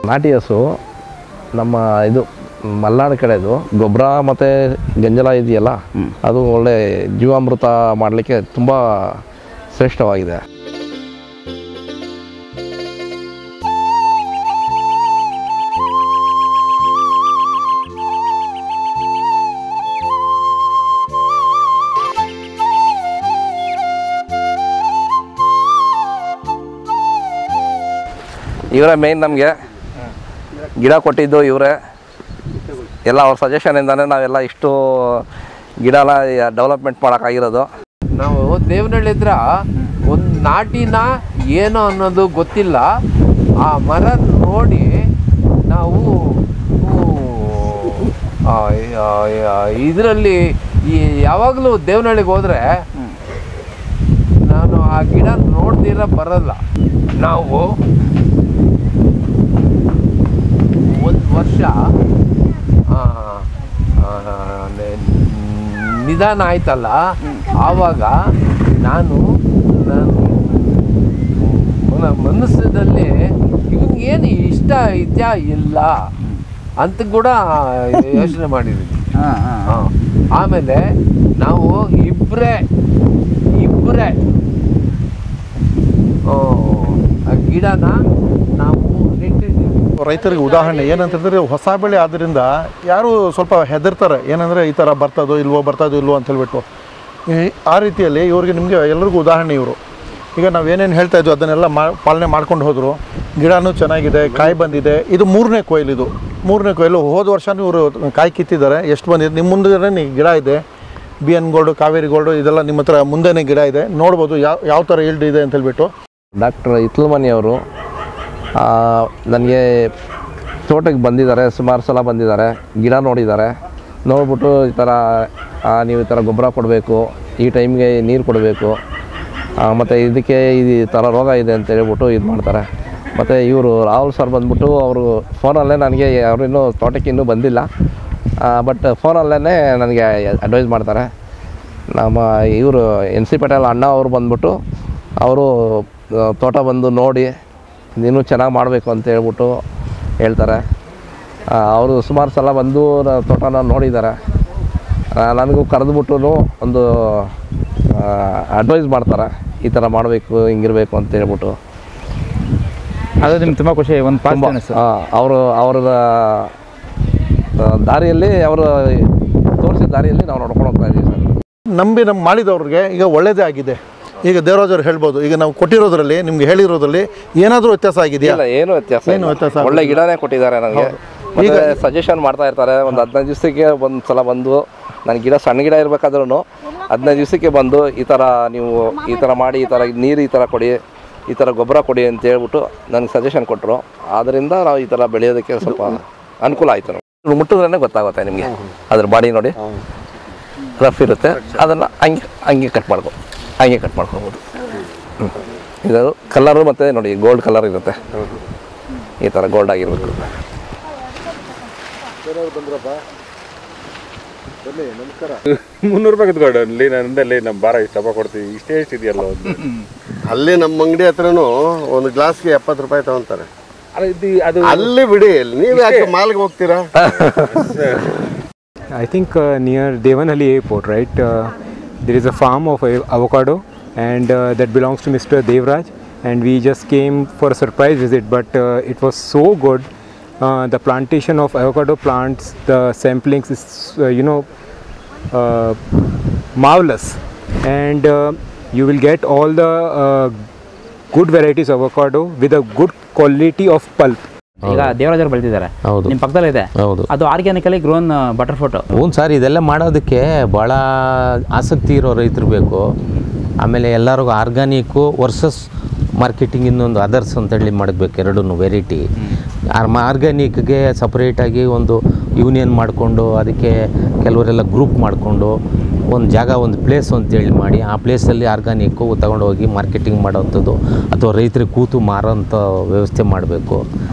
ನಾಟಿ ಹಸು ನಮ್ಮ ಇದು ಮಲೆನಾಡು ಕಡೆದು ಗೊಬ್ಬರ ಮತ್ತು ಗಂಜಲ ಇದೆಯಲ್ಲ, ಅದು ಒಳ್ಳೆ ಜೀವಾಮೃತ ಮಾಡಲಿಕ್ಕೆ ತುಂಬ ಶ್ರೇಷ್ಠವಾಗಿದೆ. ಇವರೇ ಮೇಯ್ನ್ ನಮಗೆ ಗಿಡ ಕೊಟ್ಟಿದ್ದು ಇವರೇ. ಎಲ್ಲ ಅವ್ರ ಸಜೆಷನಿಂದಾನೇ ನಾವೆಲ್ಲ ಇಷ್ಟು ಗಿಡನ ಡೆವಲಪ್ಮೆಂಟ್ ಮಾಡೋಕ್ಕಾಗಿರೋದು. ನಾವು ದೇವನಹಳ್ಳಿ ಹತ್ರ ಒಂದು ನಾಟಿನ ಏನು ಅನ್ನೋದು ಗೊತ್ತಿಲ್ಲ. ಆ ಮರ ನೋಡಿ ನಾವು ಇದರಲ್ಲಿ ಯಾವಾಗಲೂ ದೇವನಹಳ್ಳಿಗೆ ಹೋದರೆ ನಾನು ಆ ಗಿಡ ನೋಡ್ದಿರ ಬರಲ್ಲ. ನಾವು ಒಂದು ವರ್ಷ ನಿಧಾನ ಆಯ್ತಲ್ಲ, ಆವಾಗ ನಾನು ಮನಸ್ಸಿನಲ್ಲಿ ಇವನಿಗೇನು ಇಷ್ಟ ಇದೆಯಾ ಇಲ್ಲ ಅಂತ ಕೂಡ ಯೋಚನೆ ಮಾಡಿದ್ದೀನಿ. ಆಮೇಲೆ ನಾವು ಇಬ್ಬರೇ ಗಿಡನ ನಾವು ನೆಟ್ಟಿದ್ದೀವಿ. ರೈತರಿಗೆ ಉದಾಹರಣೆ ಏನಂತಂದರೆ, ಹೊಸ ಬೆಳೆ ಆದ್ದರಿಂದ ಯಾರು ಸ್ವಲ್ಪ ಹೆದರ್ತಾರೆ, ಏನಂದರೆ ಈ ಥರ ಬರ್ತದೋ ಇಲ್ವೋ ಅಂತ ಹೇಳ್ಬಿಟ್ಟು. ಆ ರೀತಿಯಲ್ಲಿ ಇವ್ರಿಗೆ ನಿಮಗೆ ಎಲ್ಲರಿಗೂ ಉದಾಹರಣೆ ಇವರು. ಈಗ ನಾವೇನೇನು ಹೇಳ್ತಾ ಇದ್ವಿ ಅದನ್ನೆಲ್ಲ ಪಾಲನೆ ಮಾಡ್ಕೊಂಡು ಹೋದರು. ಗಿಡನೂ ಚೆನ್ನಾಗಿದೆ, ಕಾಯಿ ಬಂದಿದೆ. ಇದು ಮೂರನೇ ಕೊಯ್ಲು. ಹೋದ ವರ್ಷವೂ ಇವರು ಕಾಯಿ ಕಿತ್ತಿದ್ದಾರೆ. ಎಷ್ಟು ಬಂದಿದೆ ನಿಮ್ಮ ಮುಂದೆ ಗಿಡ ಇದೆ. BN ಗೋಲ್ಡು, ಕಾವೇರಿ ಗೋಲ್ಡು ಇದೆಲ್ಲ ನಿಮ್ಮ ಹತ್ರ ಮುಂದೆನೇ ಗಿಡ ಇದೆ. ನೋಡ್ಬೋದು ಯಾವ ಥರ ಈಲ್ಡ್ ಇದೆ ಅಂತ ಹೇಳ್ಬಿಟ್ಟು. ಡಾಕ್ಟರ್ ಇತ್ಲಮನಿ ಅವರು ನನಗೆ ತೋಟಕ್ಕೆ ಬಂದಿದ್ದಾರೆ, ಸುಮಾರು ಸಲ ಬಂದಿದ್ದಾರೆ, ಗಿಡ ನೋಡಿಬಿಟ್ಟು ಈ ಥರ ನೀವು ಈ ಥರ ಗೊಬ್ಬರ ಕೊಡಬೇಕು, ಈ ಟೈಮ್ಗೆ ನೀರು ಕೊಡಬೇಕು, ಮತ್ತು ಇದಕ್ಕೆ ಈ ಥರ ರೋಗ ಇದೆ ಅಂತ ಹೇಳ್ಬಿಟ್ಟು ಇದು ಮಾಡ್ತಾರೆ. ಮತ್ತು ಇವರು ರಾಹುಲ್ ಸರ್ ಬಂದ್ಬಿಟ್ಟು ಅವರು ಫೋನಲ್ಲೇ ನನಗೆ, ಅವರು ಇನ್ನೂ ತೋಟಕ್ಕೆ ಇನ್ನೂ ಬಂದಿಲ್ಲ, ಬಟ್ ಫೋನಲ್ಲೇ ನನಗೆ ಅಡ್ವೈಸ್ ಮಾಡ್ತಾರೆ. ನಮ್ಮ ಇವರು NC ಪಟೇಲ್ ಅಣ್ಣ ಅವರು ಬಂದ್ಬಿಟ್ಟು ಅವರು ತೋಟ ಬಂದು ನೋಡಿ ನೀನು ಚೆನ್ನಾಗಿ ಮಾಡಬೇಕು ಅಂತ ಹೇಳ್ಬಿಟ್ಟು ಹೇಳ್ತಾರೆ. ಅವರು ಸುಮಾರು ಸಲ ಬಂದು ತೋಟನ ನೋಡಿದ್ದಾರೆ. ನನಗೂ ಕರೆದುಬಿಟ್ಟು ಒಂದು ಅಡ್ವೈಸ್ ಮಾಡ್ತಾರೆ, ಈ ಥರ ಮಾಡಬೇಕು, ಹಿಂಗಿರಬೇಕು ಅಂತ ಹೇಳ್ಬಿಟ್ಟು. ಅದು ನಿಮ್ಗೆ ತುಂಬ ಖುಷಿ. ಒಂದು ಅವರ ದಾರಿಯಲ್ಲಿ, ಅವರು ತೋರಿಸಿದ ದಾರಿಯಲ್ಲಿ ನಾವು ನೋಡ್ಕೊಂಡು ಹೋಗ್ತಾ ಇದ್ದೀವಿ ಸರ್. ನಂಬಿ ಮಾಡಿದವ್ರಿಗೆ ಈಗ ಒಳ್ಳೆಯದೇ ಆಗಿದೆ. ಈಗ ದೇವರಾಜ್ ಅವ್ರು ಹೇಳ್ಬೋದು, ಈಗ ನಾವು ಕೊಟ್ಟಿರೋದ್ರಲ್ಲಿ ನಿಮ್ಗೆ ಹೇಳಿರೋದ್ರಲ್ಲಿ ಏನಾದರೂ ವ್ಯತ್ಯಾಸ ಆಗಿದೆಯಾ? ಏನು ವ್ಯತ್ಯಾಸ ಒಳ್ಳೆ ಗಿಡನೇ ಕೊಟ್ಟಿದ್ದಾರೆ ನನಗೆ. ಈಗ ಸಜೆಷನ್ ಮಾಡ್ತಾ ಇರ್ತಾರೆ. ಒಂದು 15 ದಿವಸಕ್ಕೆ ಒಂದು ಸಲ ಬಂದು, ನನ್ನ ಗಿಡ ಸಣ್ಣ ಗಿಡ ಇರಬೇಕಾದ್ರೂ 15 ದಿವಸಕ್ಕೆ ಬಂದು ಈ ಥರ ನೀವು ಈ ಥರ ಮಾಡಿ, ಈ ಥರ ನೀರು ಈ ಥರ ಕೊಡಿ, ಈ ಥರ ಗೊಬ್ಬರ ಕೊಡಿ ಅಂತ ಹೇಳ್ಬಿಟ್ಟು ನನಗೆ ಸಜೆಷನ್ ಕೊಟ್ಟರು. ಆದ್ದರಿಂದ ನಾವು ಈ ಥರ ಬೆಳೆಯೋದಕ್ಕೆ ಸ್ವಲ್ಪ ಅನುಕೂಲ ಆಯಿತು. ಮುಟ್ಟಿದ್ರೇ ಗೊತ್ತಾಗುತ್ತೆ ನಿಮಗೆ, ಅದ್ರ ಬಾಡಿ ನೋಡಿ ರಫ್ ಇರುತ್ತೆ. ಅದನ್ನು ಹಂಗೆ ಕಟ್ ಮಾಡ್ಕೊಬೋದು. ಇದು ಕಲರು ಮತ್ತು ನೋಡಿ ಗೋಲ್ಡ್ ಕಲರ್ ಇರುತ್ತೆ, ಈ ಥರ ಗೋಲ್ಡ್ ಆಗಿರ್ಬೇಕು. ನಮಸ್ಕಾರ. 300 ರೂಪಾಯಿ ಕಿತ್ಕೊಂಡು ಅಲ್ಲಿ ನಮ್ಮ ಬಾರ ಇಷ್ಟಪ್ಪ ಕೊಡ್ತೀವಿ, ಇಷ್ಟೇ ಇದೆಯಲ್ಲ. ಅಲ್ಲಿ ನಮ್ಮ ಅಂಗಡಿ ಹತ್ರನೂ ಒಂದು ಗ್ಲಾಸ್ಗೆ 70 ರೂಪಾಯಿ ತಗೊಂತಾರೆ. ಅಲ್ಲಿ ಬಿಡಿ, ನೀವು ಯಾಕೆ ಮಾಲ್ಗೆ ಹೋಗ್ತೀರಾ? I think near Devanahalli airport, right? There is a farm of avocado, and that belongs to Mr. Devraj. And we just came for a surprise visit, but it was so good. The plantation of avocado plants, the samplings is marvelous, and you will get all the good varieties of avocado with a good quality of pulp. ಈಗ ದೇವರಾಜರು ಬೆಳೆದಿದ್ದಾರೆ, ನಿಮ್ಮ ಪಕ್ಕದಲ್ಲೇ ಇದೆ. ಅದು organically grown butter fruit. ಹ್ಞೂ sir, ಇದೆಲ್ಲ ಮಾಡೋದಕ್ಕೆ ಭಾಳ ಆಸಕ್ತಿ ಇರೋ ರೈತರು ಬೇಕು. ಆಮೇಲೆ ಎಲ್ಲರಿಗೂ ಆರ್ಗ್ಯಾನಿಕ್ಕು ವರ್ಸಸ್ ಮಾರ್ಕೆಟಿಂಗ್ ಇನ್ನೊಂದು ಅದರ್ಸ್ ಅಂತೇಳಿ ಮಾಡಬೇಕು, ಎರಡೂ ವೆರೈಟಿ. ಆರ್ಗ್ಯಾನಿಕ್ಗೆ ಸಪ್ರೇಟಾಗಿ ಒಂದು ಯೂನಿಯನ್ ಮಾಡಿಕೊಂಡು, ಅದಕ್ಕೆ ಕೆಲವರೆಲ್ಲ ಗ್ರೂಪ್ ಮಾಡಿಕೊಂಡು ಒಂದು ಜಾಗ, ಒಂದು ಪ್ಲೇಸ್ ಅಂತೇಳಿ ಮಾಡಿ, ಆ ಪ್ಲೇಸಲ್ಲಿ ಆರ್ಗ್ಯಾನಿಕ್ಕು ತಗೊಂಡೋಗಿ ಮಾರ್ಕೆಟಿಂಗ್ ಮಾಡೋವಂಥದ್ದು, ಅಥವಾ ರೈತರಿಗೆ ಕೂತು ಮಾರೋಂಥ ವ್ಯವಸ್ಥೆ ಮಾಡಬೇಕು.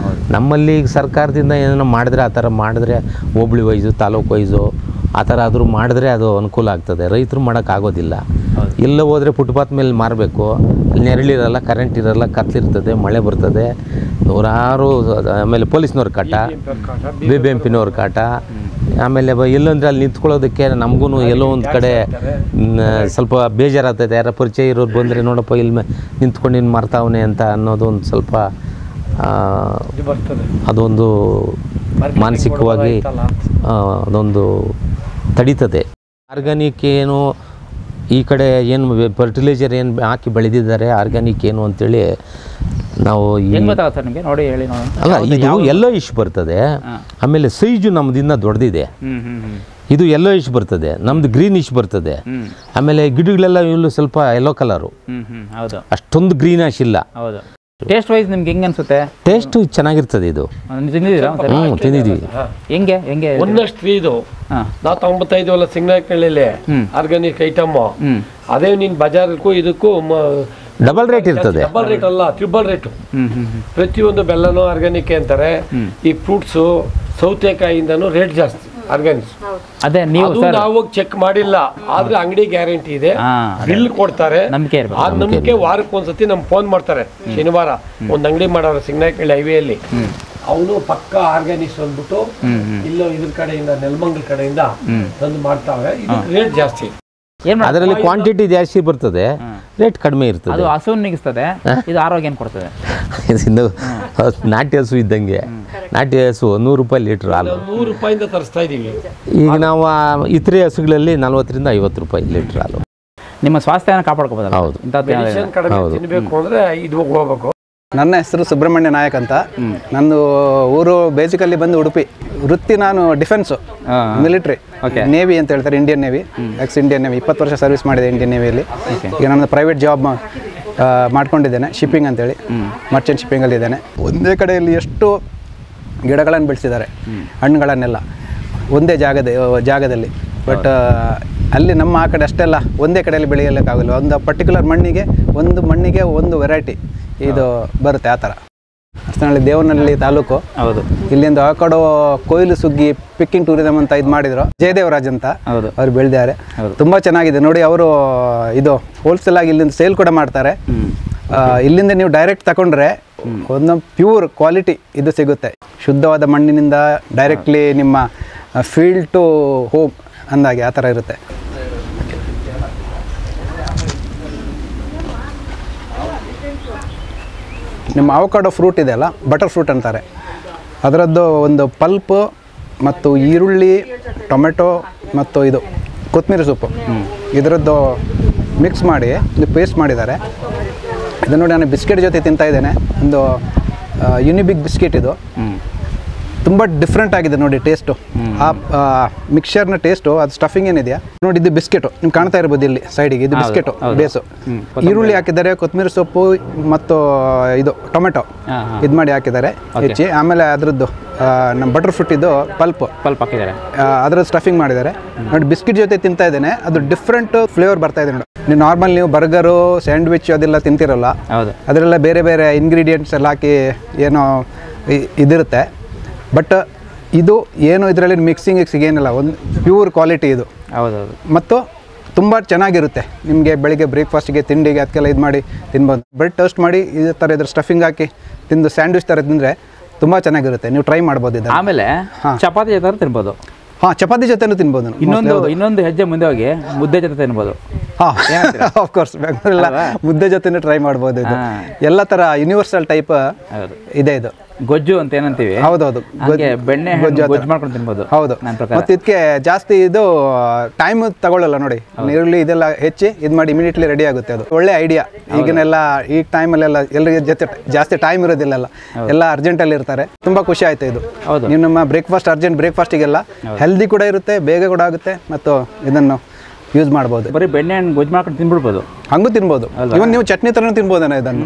ನಮ್ಮಲ್ಲಿ ಈಗ ಸರ್ಕಾರದಿಂದ ಏನೋ ಮಾಡಿದ್ರೆ, ಆ ಥರ ಮಾಡಿದ್ರೆ ಹೋಬಳಿ ವೈಸು, ತಾಲೂಕು ವೈಸು ಆ ಥರ ಆದರೂ ಮಾಡಿದ್ರೆ ಅದು ಅನುಕೂಲ ಆಗ್ತದೆ. ರೈತರು ಮಾಡೋಕ್ಕಾಗೋದಿಲ್ಲ. ಎಲ್ಲ ಹೋದರೆ ಫುಟ್ಪಾತ್ ಮೇಲೆ ಮಾರಬೇಕು, ಅಲ್ಲಿ ನೆರಳಿರಲ್ಲ, ಕರೆಂಟ್ ಇರಲ್ಲ, ಕತ್ಲಿರ್ತದೆ, ಮಳೆ ಬರ್ತದೆ, ನೂರಾರು. ಆಮೇಲೆ ಪೊಲೀಸ್ನವ್ರ ಕಾಟ, BBMP ಕಾಟ. ಆಮೇಲೆ ಎಲ್ಲಂದ್ರೆ ಅಲ್ಲಿ ನಿಂತ್ಕೊಳ್ಳೋದಕ್ಕೆ ನಮಗೂ ಎಲ್ಲೋ ಒಂದು ಕಡೆ ಸ್ವಲ್ಪ ಬೇಜಾರಾಗ್ತದೆ. ಯಾರ ಪರಿಚಯ ಇರೋರು ಬಂದರೆ ನೋಡಪ್ಪ ಇಲ್ಲಿ ನಿಂತ್ಕೊಂಡು ನೀನು ಮಾರ್ತಾವನೆ ಅಂತ ಅನ್ನೋದು ಒಂದು ಸ್ವಲ್ಪ ಅದೊಂದು ಮಾನಸಿಕವಾಗಿ ಅದೊಂದು ತಡೀತದೆ. ಆರ್ಗ್ಯಾನಿಕ್ ಏನು ಈ ಕಡೆ ಏನು ಫರ್ಟಿಲೈಸರ್ ಏನು ಹಾಕಿ ಬೆಳೆದಿದ್ದಾರೆ, ಆರ್ಗ್ಯಾನಿಕ್ ಏನು ಅಂತೇಳಿ ನಾವು ನೋಡಿ ಹೇಳಿ. ಅಲ್ಲ, ಇದು ಎಲ್ಲೋ ಇಶ್ ಬರ್ತದೆ. ಆಮೇಲೆ ಸೈಜು ನಮ್ದಿಂದ ದೊಡ್ಡದಿದೆ. ಇದು ಎಲ್ಲೋ ಇಶ್ ಬರ್ತದೆ, ನಮ್ದು ಗ್ರೀನ್ ಇಶ್ ಬರ್ತದೆ. ಆಮೇಲೆ ಗಿಡಗಳೆಲ್ಲ ಇಲ್ಲೂ ಸ್ವಲ್ಪ ಯೆಲ್ಲೋ ಕಲರು, ಅಷ್ಟೊಂದು ಗ್ರೀನಿಶ್ ಇಲ್ಲ. ಟೇಸ್ಟ್ ವೈಸ್ ನಿಮ್ಗೆ ಹೆಂಗೆ ಅನ್ಸುತ್ತೆ? ಟೇಸ್ಟ್ ಚೆನ್ನಾಗಿರ್ತದೆ. ಇದು ತಿಂದಿದ್ದೀವಿ. ಹೆಂಗೆ ಒಂದಷ್ಟು ಇದು ನಾವು 95 ಸಿಂಗನಹಳ್ಳಿಲಿ ಆರ್ಗ್ಯಾನಿಕ್ ಐಟಮ್. ಅದೇ ನೀನ್ ಬಜಾರ್ಗೂ ಇದಕ್ಕೂ ಡಬಲ್ ರೇಟ್ ಇರ್ತದೆ. ಡಬಲ್ ರೇಟ್ ಅಲ್ಲ, ಟ್ರಿಬಲ್ ರೇಟು. ಪ್ರತಿಯೊಂದು ಬೆಲ್ಲನೂ ಆರ್ಗ್ಯಾನಿಕ್ ಅಂತಾರೆ. ಈ ಫ್ರೂಟ್ಸು ಸೌತೆಕಾಯಿಂದನೂ ರೇಟ್ ಜಾಸ್ತಿ ಆರ್ಗ್ಯಾನಿಕ್. ಅದೇ ನೀವು ನಾವು ಚೆಕ್ ಮಾಡಿಲ್ಲ, ಆದ್ರೆ ಅಂಗಡಿ ಗ್ಯಾರಂಟಿ ಇದೆ, ಬಿಲ್ ಕೊಡ್ತಾರೆ. ಆ ನಂಬಿಕೆ ವಾರಕ್ಕೆ ಒಂದ್ಸತಿ ನಮ್ಗೆ ಫೋನ್ ಮಾಡ್ತಾರೆ. ಶನಿವಾರ ಒಂದು ಅಂಗಡಿ ಮಾಡೋರು ಸಿಂಗನಹಳ್ಳಿ ಹೈವೇಯಲ್ಲಿ, ಅವನು ಪಕ್ಕ ಆರ್ಗ್ಯಾನಿಕ್ಸ್ ಅಂದ್ಬಿಟ್ಟು ಇಲ್ಲೋ ಇದ್ರ ಕಡೆಯಿಂದ ನೆಲಮಂಗಲ ಕಡೆಯಿಂದ ತಂದು ಮಾಡ್ತಾವೆ. ಇದು ರೇಟ್ ಜಾಸ್ತಿ, ಅದರಲ್ಲಿ ಕ್ವಾಂಟಿಟಿ ಜಾಸ್ತಿ ಬರ್ತದೆ, ರೇಟ್ ಕಡಿಮೆ ಇರ್ತದೆ. ಅದು ಹಸುವನ್ನು ನಿಗಿಸ್ತದೆ, ಇದು ಆರೋಗ್ಯ ಕೊಡ್ತದೆ. ಇನ್ನು ನಾಟಿ ಹಸು ಇದ್ದಂಗೆ. ನಾಟಿ ಹಸು 100 ರೂಪಾಯಿ ಲೀಟ್ರ್ ಹಾಲು, 100 ರೂಪಾಯಿಂದ ತರಿಸ್ತಾ ಇದೀವಿ. ಈಗ ನಾವು ಇತರೆ ಹಸುಗಳಲ್ಲಿ 40 ರಿಂದ 50 ರೂಪಾಯಿ ಲೀಟ್ರ್ ಹಾಲು. ನಿಮ್ಮ ಸ್ವಾಸ್ಥ್ಯನ ಕಾಪಾಡ್ಕೋಬೋದು. ಹೌದು, ತಿನ್ಬೇಕು ಅಂದ್ರೆ ಇದು ಹೋಗ್ಬೇಕು. ನನ್ನ ಹೆಸರು ಸುಬ್ರಹ್ಮಣ್ಯ ನಾಯಕ್ ಅಂತ. ನಂದು ಊರು ಬೇಸಿಕಲಿ ಬಂದು ಉಡುಪಿ. ವೃತ್ತಿ ನಾನು ಡಿಫೆನ್ಸು, ಮಿಲಿಟ್ರಿ, ನೇವಿ ಅಂತ ಹೇಳ್ತಾರೆ, Indian navy, X Indian navy. 20 ವರ್ಷ ಸರ್ವಿಸ್ ಮಾಡಿದೆ ಇಂಡಿಯನ್ ನೇವಿಯಲ್ಲಿ. ಈಗ ನಾನು ಪ್ರೈವೇಟ್ ಜಾಬ್ ಮಾಡ್ಕೊಂಡಿದ್ದೇನೆ, ಶಿಪ್ಪಿಂಗ್ ಅಂತೇಳಿ, ಮರ್ಚೆಂಟ್ ಶಿಪ್ಪಿಂಗಲ್ಲಿ ಇದ್ದೇನೆ. ಒಂದೇ ಕಡೆಯಲ್ಲಿ ಎಷ್ಟು ಗಿಡಗಳನ್ನು ಬೆಳೆಸಿದ್ದಾರೆ, ಹಣ್ಣುಗಳನ್ನೆಲ್ಲ ಒಂದೇ ಜಾಗದಲ್ಲಿ. ಬಟ್ ಅಲ್ಲಿ ನಮ್ಮ ಆ ಕಡೆ ಅಷ್ಟೆಲ್ಲ ಒಂದೇ ಕಡೆಯಲ್ಲಿ ಬೆಳೆಯಲಿಕ್ಕಾಗಲ್ಲ. ಒಂದು ಪರ್ಟಿಕ್ಯುಲರ್ ಮಣ್ಣಿಗೆ ಒಂದು ವೆರೈಟಿ ಇದು ಬರುತ್ತೆ. ಆ ಥರ ಅಷ್ಟರಲ್ಲಿ ದೇವನಹಳ್ಳಿ ತಾಲೂಕು. ಹೌದು, ಇಲ್ಲಿಂದ ಅವಕಾಡೋ ಕೊಯ್ಲು ಸುಗ್ಗಿ ಪಿಕ್ಕಿಂಗ್ ಟೂರಿಸಮ್ ಅಂತ ಇದು ಮಾಡಿದ್ರು. ಜಯದೇವರಾಜ್ ಅಂತ ಅವ್ರು ಬೆಳೆದಿದ್ದಾರೆ. ತುಂಬ ಚೆನ್ನಾಗಿದೆ ನೋಡಿ. ಅವರು ಇದು ಹೋಲ್ಸೇಲ್ ಆಗಿ ಇಲ್ಲಿಂದ ಸೇಲ್ ಕೂಡ ಮಾಡ್ತಾರೆ. ಇಲ್ಲಿಂದ ನೀವು ಡೈರೆಕ್ಟ್ ತಗೊಂಡ್ರೆ ಒಂದು ಪ್ಯೂರ್ ಕ್ವಾಲಿಟಿ ಇದು ಸಿಗುತ್ತೆ. ಶುದ್ಧವಾದ ಮಣ್ಣಿನಿಂದ ಡೈರೆಕ್ಟ್ಲಿ ನಿಮ್ಮ ಫೀಲ್ಡ್ ಟು ಹೋಮ್ ಅಂದಾಗೆ ಆ ಥರ ಇರುತ್ತೆ. ನಿಮ್ಮ ಅವಕಾಡೋ ಫ್ರೂಟ್ ಇದೆಯಲ್ಲ, ಬಟರ್ ಫ್ರೂಟ್ ಅಂತಾರೆ, ಅದರದ್ದು ಒಂದು ಪಲ್ಪು ಮತ್ತು ಈರುಳ್ಳಿ, ಟೊಮೆಟೊ ಮತ್ತು ಇದು ಕೊತ್ತಂಬರಿ ಸೊಪ್ಪು, ಇದರದ್ದು ಮಿಕ್ಸ್ ಮಾಡಿ ಇದು ಪೇಸ್ಟ್ ಮಾಡಿದ್ದಾರೆ. ಇದು ನೋಡಿ, ನಾನು ಬಿಸ್ಕೆಟ್ ಜೊತೆ ತಿಂತಾ ಇದ್ದೇನೆ. ಒಂದು ಯುನಿಬಿಕ್ ಬಿಸ್ಕೆಟ್ ಇದು. ತುಂಬ ಡಿಫ್ರೆಂಟ್ ಆಗಿದೆ ನೋಡಿ ಟೇಸ್ಟು. ಆ ಮಿಕ್ಸ್ಚರ್ನ ಟೇಸ್ಟು, ಅದು ಸ್ಟಫಿಂಗ್ ಏನಿದೆಯಾ ನೋಡಿ, ಇದು ಬಿಸ್ಕೆಟು ನಿಮ್ಗೆ ಕಾಣ್ತಾ ಇರ್ಬೋದು ಇಲ್ಲಿ ಸೈಡಿಗೆ, ಇದು ಬಿಸ್ಕೆಟು ಬೇಸು. ಈರುಳ್ಳಿ ಹಾಕಿದ್ದಾರೆ, ಕೊತ್ತಂಬರಿ ಸೊಪ್ಪು ಮತ್ತು ಇದು ಟೊಮೆಟೊ ಇದು ಮಾಡಿ ಹಾಕಿದ್ದಾರೆ ಹೆಚ್ಚಿ. ಆಮೇಲೆ ಅದರದ್ದು ನಮ್ಮ ಬಟರ್ ಫ್ರೂಟ್ ಇದು ಪಲ್ಪ್ ಹಾಕಿದ್ದಾರೆ, ಅದರದ್ದು ಸ್ಟಫಿಂಗ್ ಮಾಡಿದ್ದಾರೆ ನೋಡಿ. ಬಿಸ್ಕೆಟ್ ಜೊತೆ ತಿಂತಾ ಇದ್ದೇನೆ, ಅದು ಡಿಫ್ರೆಂಟ್ ಫ್ಲೇವರ್ ಬರ್ತಾ ಇದೆ ನೋಡಿ. ನೀವು ನಾರ್ಮಲ್ ನೀವು ಬರ್ಗರು, ಸ್ಯಾಂಡ್ವಿಚ್ ಅದೆಲ್ಲ ತಿಂತಿರಲ್ಲ, ಅದರೆಲ್ಲ ಬೇರೆ ಬೇರೆ ಇಂಗ್ರೀಡಿಯೆಂಟ್ಸ್ ಎಲ್ಲ ಹಾಕಿ ಏನೋ ಇದಿರುತ್ತೆ. ಬಟ್ ಇದು ಏನು ಇದರಲ್ಲಿ ಮಿಕ್ಸಿಂಗ್ ಏನಿಲ್ಲ, ಒಂದು ಪ್ಯೂರ್ ಕ್ವಾಲಿಟಿ ಇದು. ಹೌದೌದು. ಮತ್ತು ತುಂಬ ಚೆನ್ನಾಗಿರುತ್ತೆ. ನಿಮಗೆ ಬೆಳಿಗ್ಗೆ ಬ್ರೇಕ್ಫಾಸ್ಟಿಗೆ, ತಿಂಡಿಗೆ ಅದಕ್ಕೆಲ್ಲ ಇದು ಮಾಡಿ ತಿನ್ಬೋದು. ಬ್ರೆಡ್ ಟೋಸ್ಟ್ ಮಾಡಿ ಇದೇ ಥರ ಇದ್ರ ಸ್ಟಫಿಂಗ್ ಹಾಕಿ ತಿಂದು ಸ್ಯಾಂಡ್ವಿಚ್ ಥರ ತಿಂದರೆ ತುಂಬ ಚೆನ್ನಾಗಿರುತ್ತೆ. ನೀವು ಟ್ರೈ ಮಾಡ್ಬೋದು ಇದು. ಆಮೇಲೆ ಚಪಾತಿ ಜೊತೆ ತಿನ್ಬೋದು. ಹಾಂ, ಚಪಾತಿ ಜೊತೆನೂ ತಿನ್ಬೋದು. ಇನ್ನೊಂದು ಹೆಜ್ಜೆ ಮುಂದೆ ಹೋಗಿ ಮುದ್ದೆ ಜೊತೆ ತಿನ್ಬೋದು. ಹಾಂ, ಆಫ್ಕೋರ್ಸ್ ಬೆಂಗಳೂರೆಲ್ಲ ಮುದ್ದೆ ಜೊತೆನೂ ಟ್ರೈ ಮಾಡ್ಬೋದು. ಇದು ಎಲ್ಲ ಥರ ಯೂನಿವರ್ಸಲ್ ಟೈಪ್ ಇದೆ. ಇದು ಗೊಜ್ಜು ಅಂತ ಏನಂತೀವಿ. ಹೌದೌದು, ಬೆಣ್ಣೆ ಗೊಜ್ಜು ಮಾಡ್ಕೊಂಡು ತಿನ್ಬೋದು. ಹೌದು, ಮತ್ತು ಇದಕ್ಕೆ ಜಾಸ್ತಿ ಇದು ಟೈಮ್ ತಗೊಳ್ಳಲ್ಲ ನೋಡಿ. ಈರುಳ್ಳಿ ಇದೆಲ್ಲ ಹೆಚ್ಚಿ ಇದು ಮಾಡಿ ಇಮಿಡಿಯೇಟ್ಲಿ ರೆಡಿ ಆಗುತ್ತೆ. ಅದು ಒಳ್ಳೆ ಐಡಿಯಾ. ಈಗಿನೆಲ್ಲ ಈ ಟೈಮಲ್ಲೆಲ್ಲ ಎಲ್ಲರಿಗೆ ಜಾಸ್ತಿ ಟೈಮ್ ಇರೋದಿಲ್ಲ, ಎಲ್ಲ ಅರ್ಜೆಂಟಲ್ಲಿ ಇರ್ತಾರೆ. ತುಂಬ ಖುಷಿ ಆಯ್ತು ಇದು. ನೀವು ನಮ್ಮ ಅರ್ಜೆಂಟ್ ಬ್ರೇಕ್ಫಾಸ್ಟಿಗೆಲ್ಲ ಹೆಲ್ದಿ ಕೂಡ ಇರುತ್ತೆ, ಬೇಗ ಕೂಡ ಆಗುತ್ತೆ, ಮತ್ತು ಇದನ್ನು ಯೂಸ್ ಮಾಡ್ಬೋದು. ಬರೀ ಬೆಣ್ಣೆ ಗೊಜ್ಜು ಮಾಡ್ಕೊಂಡು ತಿನ್ಬಿಡ್ಬೋದು. ಹಂಗೂ ತಿನ್ಬೋದು. ಇವನ್ ನೀವು ಚಟ್ನಿ ಥರನೂ ತಿನ್ಬೋದನ್ನ ಇದನ್ನು.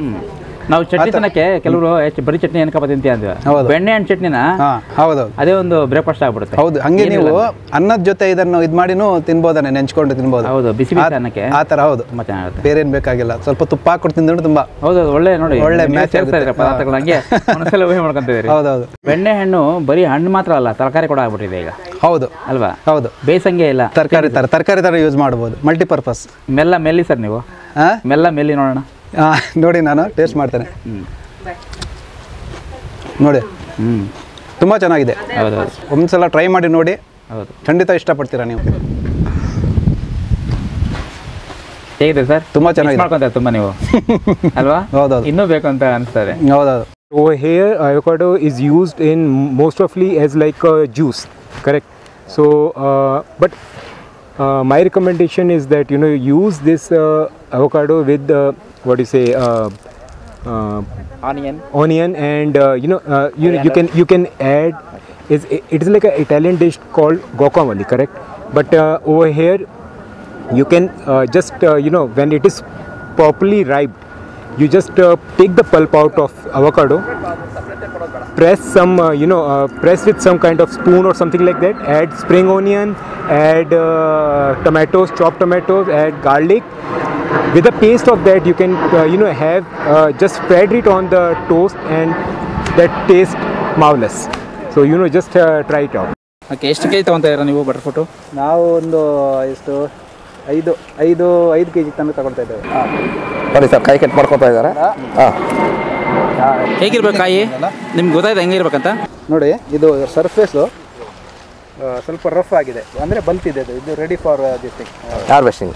ನಾವು ಚಟ್ನಿ ತಿನ್ನಕ್ಕೆ ಕೆಲವರು ಬರೀ ಚಟ್ನಿ ಏನಕ್ಕಪ್ಪ ತಿಂತೀಯ ಅಂದ್ವಿ, ಬೆಣ್ಣೆ ಹಣ್ಣು ಚಟ್ನಿನ ಹೌದೌದು ಅದೇ ಒಂದು ಬ್ರೇಕ್ಫಾಸ್ಟ್ ಆಗ್ಬಿಡುತ್ತೆ. ಹೌದು, ಹಂಗೆ ನೀವು ಅನ್ನದ ಜೊತೆ ಇದನ್ನು ಇದು ಮಾಡಿನೂ ತಿನ್ಬೋದಾನೆ, ನೆಂಚ್ಕೊಂಡು ತಿನ್ಬೋದು. ಹೌದು, ಬಿಸಿ ಬಿಸಿ ಅನ್ನಕ್ಕೆ ಆ ಥರ. ಹೌದು, ತುಂಬಾ ಚೆನ್ನಾಗಿರುತ್ತೆ. ಬೇರೆ ಏನು ಬೇಕಾಗಿಲ್ಲ, ಸ್ವಲ್ಪ ತುಪ್ಪ ಹಾಕ್ಬಿಟ್ಟು ತಿಂದ್ರೆ ತುಂಬಾ ಹೌದು ಒಳ್ಳೆ ನೋಡಿ ಒಳ್ಳೆ ಮ್ಯಾಚ್ ಪದಾರ್ಥಗಳು ಹಂಗೆ ಮನಸ್ಸೆಲ್ಲ ಊಹೆ ಮಾಡ್ಕೊಂತಿದ್ದೀರಿ. ಹೌದೌದು. ಬೆಣ್ಣೆ ಹಣ್ಣು ಬರೀ ಹಣ್ಣು ಮಾತ್ರ ಅಲ್ಲ, ತರಕಾರಿ ಕೂಡ ಆಗ್ಬಿಟ್ಟಿದೆ ಈಗ. ಹೌದು ಅಲ್ವಾ? ಹೌದು, ಬೇಸಂಗೆ ಇಲ್ಲ, ತರಕಾರಿ ಥರ ಯೂಸ್ ಮಾಡ್ಬೋದು, ಮಲ್ಟಿಪರ್ಪಸ್. ಮೆಲ್ಲಿ ಸರ್ ನೀವು ಮೆಲ್ಲಿ ನೋಡೋಣ. ನೋಡಿ ನಾನು ಟೇಸ್ಟ್ ಮಾಡ್ತೇನೆ. ನೋಡಿ, ತುಂಬ ಚೆನ್ನಾಗಿದೆ. ಹೌದೌದು, ಒಂದ್ಸಲ ಟ್ರೈ ಮಾಡಿ ನೋಡಿ. ಹೌದು, ಖಂಡಿತ ಇಷ್ಟಪಡ್ತೀರಾ ನೀವು. ಹೇಗಿದೆ ಸರ್? ತುಂಬ ಚೆನ್ನಾಗಿದೆ, ಮಾಡ್ಕೊಂತಾರೆ ತುಂಬ ನೀವು ಅಲ್ವಾ? ಹೌದೌದು, ಇನ್ನೂ ಬೇಕು ಅಂತ ಅನಿಸ್ತದೆ. ಹೌದೌದು. Over here, avocado is used in mostly as like a juice, correct? So, but my recommendation is that use this avocado with what do you say, onion, and you can add. It is like an Italian dish called guacamole, correct? But over here, you can just when it is properly ripe, you just take the pulp out of avocado, press some press with some kind of spoon or something like that, add spring onion, add tomatoes, chopped tomatoes, add garlic. With a paste of that, you can have just spread it on the toast, and that tastes marvelous. So just try it out. Okay, ಎಷ್ಟು K G ತೊಗೊತಾ ಇದ್ದೀರಾ ನೀವು butter fruit? ನಾವು ಒಂದು ಎಷ್ಟು 5 kg ತನಕ ತಗೊಳ್ತಾ ಇದ್ದೇವೆ. ನೋಡಿ ಸರ್, ಕಾಯಿ ಕಟ್ ಮಾಡ್ಕೊತಾ ಇದ್ದಾರೆ. ಹಾಂ, ಹೇಗಿರ್ಬೇಕು ಕಾಯಿ? ನಿಮ್ಗೆ ಗೊತ್ತಾಯ್ತು ಹೆಂಗಿರ್ಬೇಕಂತ? ನೋಡಿ, ಇದು ಸರ್ಫೇಸು ಸ್ವಲ್ಪ ರಫ್ ಆಗಿದೆ, ಅಂದರೆ ಬಲ್ತಿದೆ. ಇದು ready for this thing, harvesting.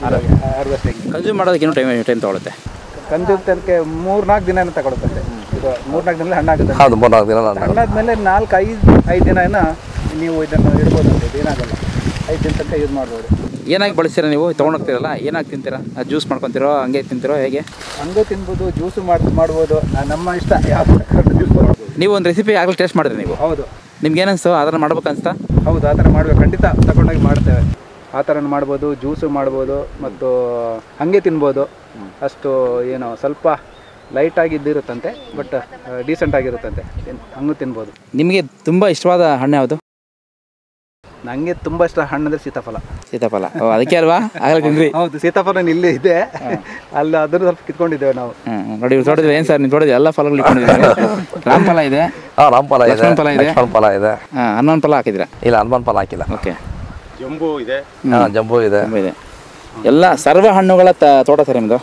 Consume ಮಾಡೋದಕ್ಕೆ ಇನ್ನೂ ಟೈಮ್ ತೊಗೊಳುತ್ತೆ. ಕನ್ಸ್ಯೂಮ್ಗೆ 3-4 ದಿನ ತಗೊಳುತ್ತೆ. ಇದು 3-4 ದಿನದಲ್ಲಿ ಹಣ್ಣಾಗುತ್ತೆ. ಹೌದು, 3-4 ದಿನ ಹಣ್ಣಾದ್ಮೇಲೆ 4-5 ದಿನ ನೀವು ಇದನ್ನು ಇಡ್ಬೋದು ಅಂತ. ಇದು ಏನಾಗಲ್ಲ, 5 ದಿನ ತನಕ ಯೂಸ್ ಮಾಡ್ಬೋದು. ಏನಾಗಿ ಬಳಸ್ತೀರಾ ನೀವು? ತೊಗೊಂಡೋಗ್ತೀರಲ್ಲ, ಏನಾಗಿ ತಿಂತೀರಾ? ಜ್ಯೂಸ್ ಮಾಡ್ಕೊತೀರೋ, ಹಂಗೆ ತಿಂತೀರೋ, ಹೇಗೆ? ಹಂಗೆ ತಿನ್ಬೋದು, ಜ್ಯೂಸು ಮಾಡ್ಬೋದು, ನಮ್ಮ ಇಷ್ಟ. ಯಾವ ಜ್ಯೂಸ್ ಮಾಡ್ಬೋದು. ನೀವು ಒಂದು ರೆಸಿಪಿ ಆಗಲಿ ಟೇಸ್ಟ್ ಮಾಡಿದ್ರಿ ನೀವು? ಹೌದು. ನಿಮ್ಗೆ ಏನಿಸ್ತು? ಆ ಥರ ಮಾಡ್ಬೇಕು ಅನಿಸ್ತಾ? ಹೌದು, ಆ ಥರ ಮಾಡಬೇಕು. ಖಂಡಿತ ತಗೊಂಡೋಗಿ ಮಾಡ್ತೇವೆ. ಆ ಥರ ಮಾಡ್ಬೋದು, ಜ್ಯೂಸು ಮಾಡ್ಬೋದು, ಮತ್ತು ಹಾಗೆ ತಿನ್ಬೋದು. ಅಷ್ಟು ಏನೋ ಸ್ವಲ್ಪ ಲೈಟಾಗಿದ್ದಿರುತ್ತಂತೆ, ಬಟ್ ಡೀಸೆಂಟ್ ಆಗಿರುತ್ತಂತೆ, ಹಂಗೂ ತಿನ್ಬೋದು. ನಿಮಗೆ ತುಂಬ ಇಷ್ಟವಾದ ಹಣ್ಣು ಯಾವುದು? ನನಗೆ ತುಂಬ ಇಷ್ಟ ಹಣ್ಣು ಅಂದರೆ ಸೀತಾಫಲ. ಸೀತಾಫಲ, ಅದಕ್ಕೆ ಅಲ್ವಾ ಆಗಲ್ಲ ತಿಂದ್ರಿ? ಹೌದು, ಸೀತಾಫಲ ಇಲ್ಲೇ ಇದೆ, ಅಲ್ಲಿ ಅದನ್ನು ಸ್ವಲ್ಪ ಕಿತ್ಕೊಂಡಿದ್ದೇವೆ ನಾವು. ನೋಡಿ, ತೋಟದ ಏನು ಸರ್, ನೀವು ತೋಟದ ಎಲ್ಲ ಫಲಗಳು ಇಟ್ಕೊಂಡಿದ್ದೀರಿ. ರಾಮಫಲ ಇದೆ, ರಾಮಫಲ ಇದೆ, ಲಕ್ಷ್ಮಣ ಇದೆ, ಫಲ ಇದೆ. ಹನುಮಾನ್ ಫಲ ಹಾಕಿದ್ದೀರಾ? ಇಲ್ಲ, ಹನುಮಾನ್ ಫಲ ಹಾಕಿಲ್ಲ. ಓಕೆ, ಜಂಬೂ ಇದೆ. ಜಂಬೂ ಇದೆ. ಎಲ್ಲ ಸರ್ವ ಹಣ್ಣುಗಳ ತೋಟ ಸರ್ ನಿಮ್ಮದು.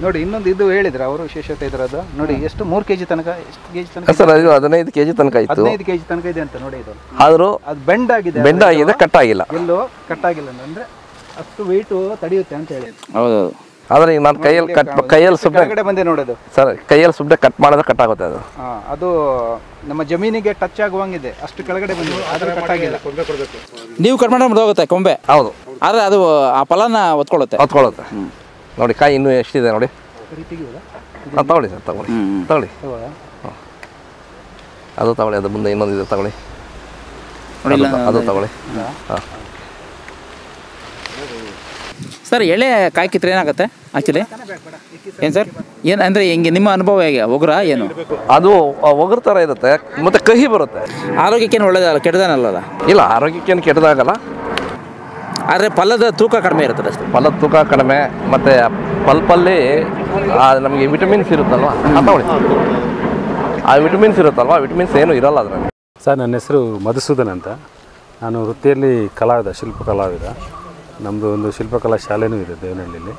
ನೋಡಿ, ಇನ್ನೊಂದು ಇದು ಹೇಳಿದ್ರೆ ಅವರು ವಿಶೇಷತೆ ಇದರದ್ದು. ನೋಡಿ, ಎಷ್ಟು 3 kg ತನಕ, ಎಷ್ಟು kg ತನಕ ಸರ್? ಅದು 15 kg ತನಕ ಇತ್ತು. 15 kg ತನಕ ಇದೆ ಅಂತ ನೋಡಿ. ಇದು ಆದರೂ ಅದು ಬೆಂಡ್ ಆಗಿದೆ, ಕಟ್ ಆಗಿಲ್ಲ. ಎಲ್ಲೋ ಕಟ್ ಆಗಿಲ್ಲ ಅಂದ್ರೆ ಅಷ್ಟು ವೆಯ್ಟ್ ತಡೆಯುತ್ತೆ ಅಂತ ಹೇಳಿ. ಹೌದು, ಆದರೆ ಈಗ ನಾನು ಕೈಯಲ್ಲಿ ಸುಮ್ಮನೆ ಬಂದೆ ನೋಡೋದು ಸರ್, ಕೈಯಲ್ಲಿ ಸುಮ್ಮನೆ ಕಟ್ ಮಾಡಿದ್ರೆ ಕಟ್ ಆಗುತ್ತೆ. ಅದು ನಮ್ಮ ಜಮೀನಿಗೆ ಟಚ್ ಆಗುವಂಗಿದೆ, ಅಷ್ಟು ಕೆಳಗಡೆ ಬಂದಿದೆ, ಆದರೆ ಕಟ್ ಆಗಿಲ್ಲ. ನೀವು ಕಟ್ ಮಾಡಿದ್ರೆ ಹೋಗುತ್ತೆ ಕೊಂಬೆ. ಹೌದು, ಆದರೆ ಅದು ಆ ಫಲನ ಹೊತ್ಕೊಳ್ಳುತ್ತೆ. ನೋಡಿ, ಕಾಯಿ ಇನ್ನೂ ಎಷ್ಟಿದೆ ನೋಡಿ. ತಗೊಳ್ಳಿ ಸರ್, ತಗೊಳ್ಳಿ. ಅದು ತಗೊಳ್ಳಿ, ಅದು ಮುಂದೆ ಇನ್ನೊಂದು ಇದೆ, ತಗೊಳ್ಳಿ. ಅದು ತಗೊಳ್ಳಿ. ಹಾಂ ಸರ್, ಎಳೆ ಕಾಯಿ ಕಿತ್ತರೆ ಏನಾಗುತ್ತೆ ಆ್ಯಕ್ಚುಲಿ? ಏನು ಸರ್, ಏನು ಅಂದರೆ ಹಿಂಗೆ ನಿಮ್ಮ ಅನುಭವ ಹೇಗೆ? ಒಗ್ರ ಏನು? ಅದು ಒಗ್ರ ಥರ ಇರುತ್ತೆ, ಮತ್ತು ಕಹಿ ಬರುತ್ತೆ. ಆರೋಗ್ಯಕ್ಕೇನು ಒಳ್ಳೇದಲ್ಲ, ಕೆಟ್ಟದೇನಲ್ಲ? ಇಲ್ಲ, ಆರೋಗ್ಯಕ್ಕೇನು ಕೆಟ್ಟದಾಗಲ್ಲ. ಆದರೆ ಫಲದ ತೂಕ ಕಡಿಮೆ ಇರ್ತದೆ ಅಷ್ಟೇ. ಫಲದ ತೂಕ ಕಡಿಮೆ, ಮತ್ತು ಪಲ್ಪಲ್ಲಿ ನಮಗೆ ವಿಟಮಿನ್ಸ್ ಇರುತ್ತಲ್ವ, ತಗೊಳ್ಳಿ. ಆ ವಿಟಮಿನ್ಸ್ ಇರುತ್ತಲ್ವ, ವಿಟಮಿನ್ಸ್ ಏನೂ ಇರಲ್ಲ ಅದರಲ್ಲಿ. ಸರ್, ನನ್ನ ಹೆಸರು ಮಧುಸೂದನ್ ಅಂತ. ನಾನು ವೃತ್ತಿಯಲ್ಲಿ ಶಿಲ್ಪ ಕಲಾವಿದ. ನಮ್ಮದು ಒಂದು ಶಿಲ್ಪಕಲಾ ಶಾಲೆನೂ ಇದೆ ದೇವನಹಳ್ಳಿಯಲ್ಲಿ.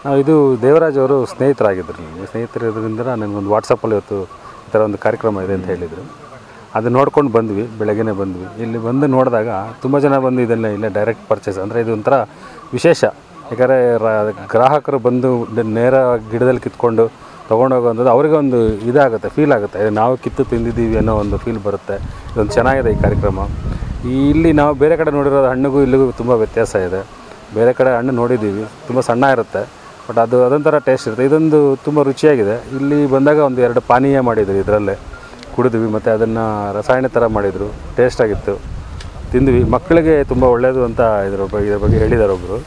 ನಾವು ಇದು ದೇವರಾಜ್ ಅವರು ಸ್ನೇಹಿತರಾಗಿದ್ದರು. ನನಗೆ ಸ್ನೇಹಿತರಿದ್ದರಿಂದ ನನಗೊಂದು ವಾಟ್ಸಪ್ಪಲ್ಲಿ ಇವತ್ತು ಈ ಥರ ಒಂದು ಕಾರ್ಯಕ್ರಮ ಇದೆ ಅಂತ ಹೇಳಿದರು. ಅದು ನೋಡ್ಕೊಂಡು ಬಂದ್ವಿ, ಬೆಳಗ್ಗೆನೇ ಬಂದ್ವಿ. ಇಲ್ಲಿ ಬಂದು ನೋಡಿದಾಗ ತುಂಬ ಜನ ಬಂದು ಇದನ್ನು ಇಲ್ಲೇ ಡೈರೆಕ್ಟ್ ಪರ್ಚೇಸ್, ಅಂದರೆ ಇದು ಒಂಥರ ವಿಶೇಷ. ಯಾಕಂದರೆ ಗ್ರಾಹಕರು ಬಂದು ನೇರ ಗಿಡದಲ್ಲಿ ಕಿತ್ಕೊಂಡು ತೊಗೊಂಡೋಗೋಂಥದ್ದು ಅವರಿಗೆ ಒಂದು ಇದಾಗುತ್ತೆ, ಫೀಲ್ ಆಗುತ್ತೆ. ನಾವು ಕಿತ್ತು ತಿಂದಿದ್ದೀವಿ ಅನ್ನೋ ಒಂದು ಫೀಲ್ ಬರುತ್ತೆ. ಇದೊಂದು ಚೆನ್ನಾಗಿದೆ ಈ ಕಾರ್ಯಕ್ರಮ. ಇಲ್ಲಿ ನಾವು ಬೇರೆ ಕಡೆ ನೋಡಿರೋ ಹಣ್ಣಿಗೂ ಇಲ್ಲಿಗೂ ತುಂಬ ವ್ಯತ್ಯಾಸ ಇದೆ. ಬೇರೆ ಕಡೆ ಹಣ್ಣು ನೋಡಿದ್ದೀವಿ, ತುಂಬ ಸಣ್ಣ ಇರುತ್ತೆ, ಬಟ್ ಅದೊಂಥರ ಟೇಸ್ಟ್ ಇರುತ್ತೆ. ಇದೊಂದು ತುಂಬ ರುಚಿಯಾಗಿದೆ. ಇಲ್ಲಿ ಬಂದಾಗ ಒಂದು 2 ಪಾನೀಯ ಮಾಡಿದ್ರು, ಇದರಲ್ಲೇ ಕುಡಿದ್ವಿ, ಮತ್ತು ಅದನ್ನು ರಸಾಯನ ಥರ ಮಾಡಿದರು. ಟೇಸ್ಟಾಗಿತ್ತು, ತಿಂದ್ವಿ. ಮಕ್ಕಳಿಗೆ ತುಂಬ ಒಳ್ಳೆಯದು ಅಂತ ಇದ್ರ ಬಗ್ಗೆ ಹೇಳಿದ್ದಾರೆ ಒಬ್ಬರು.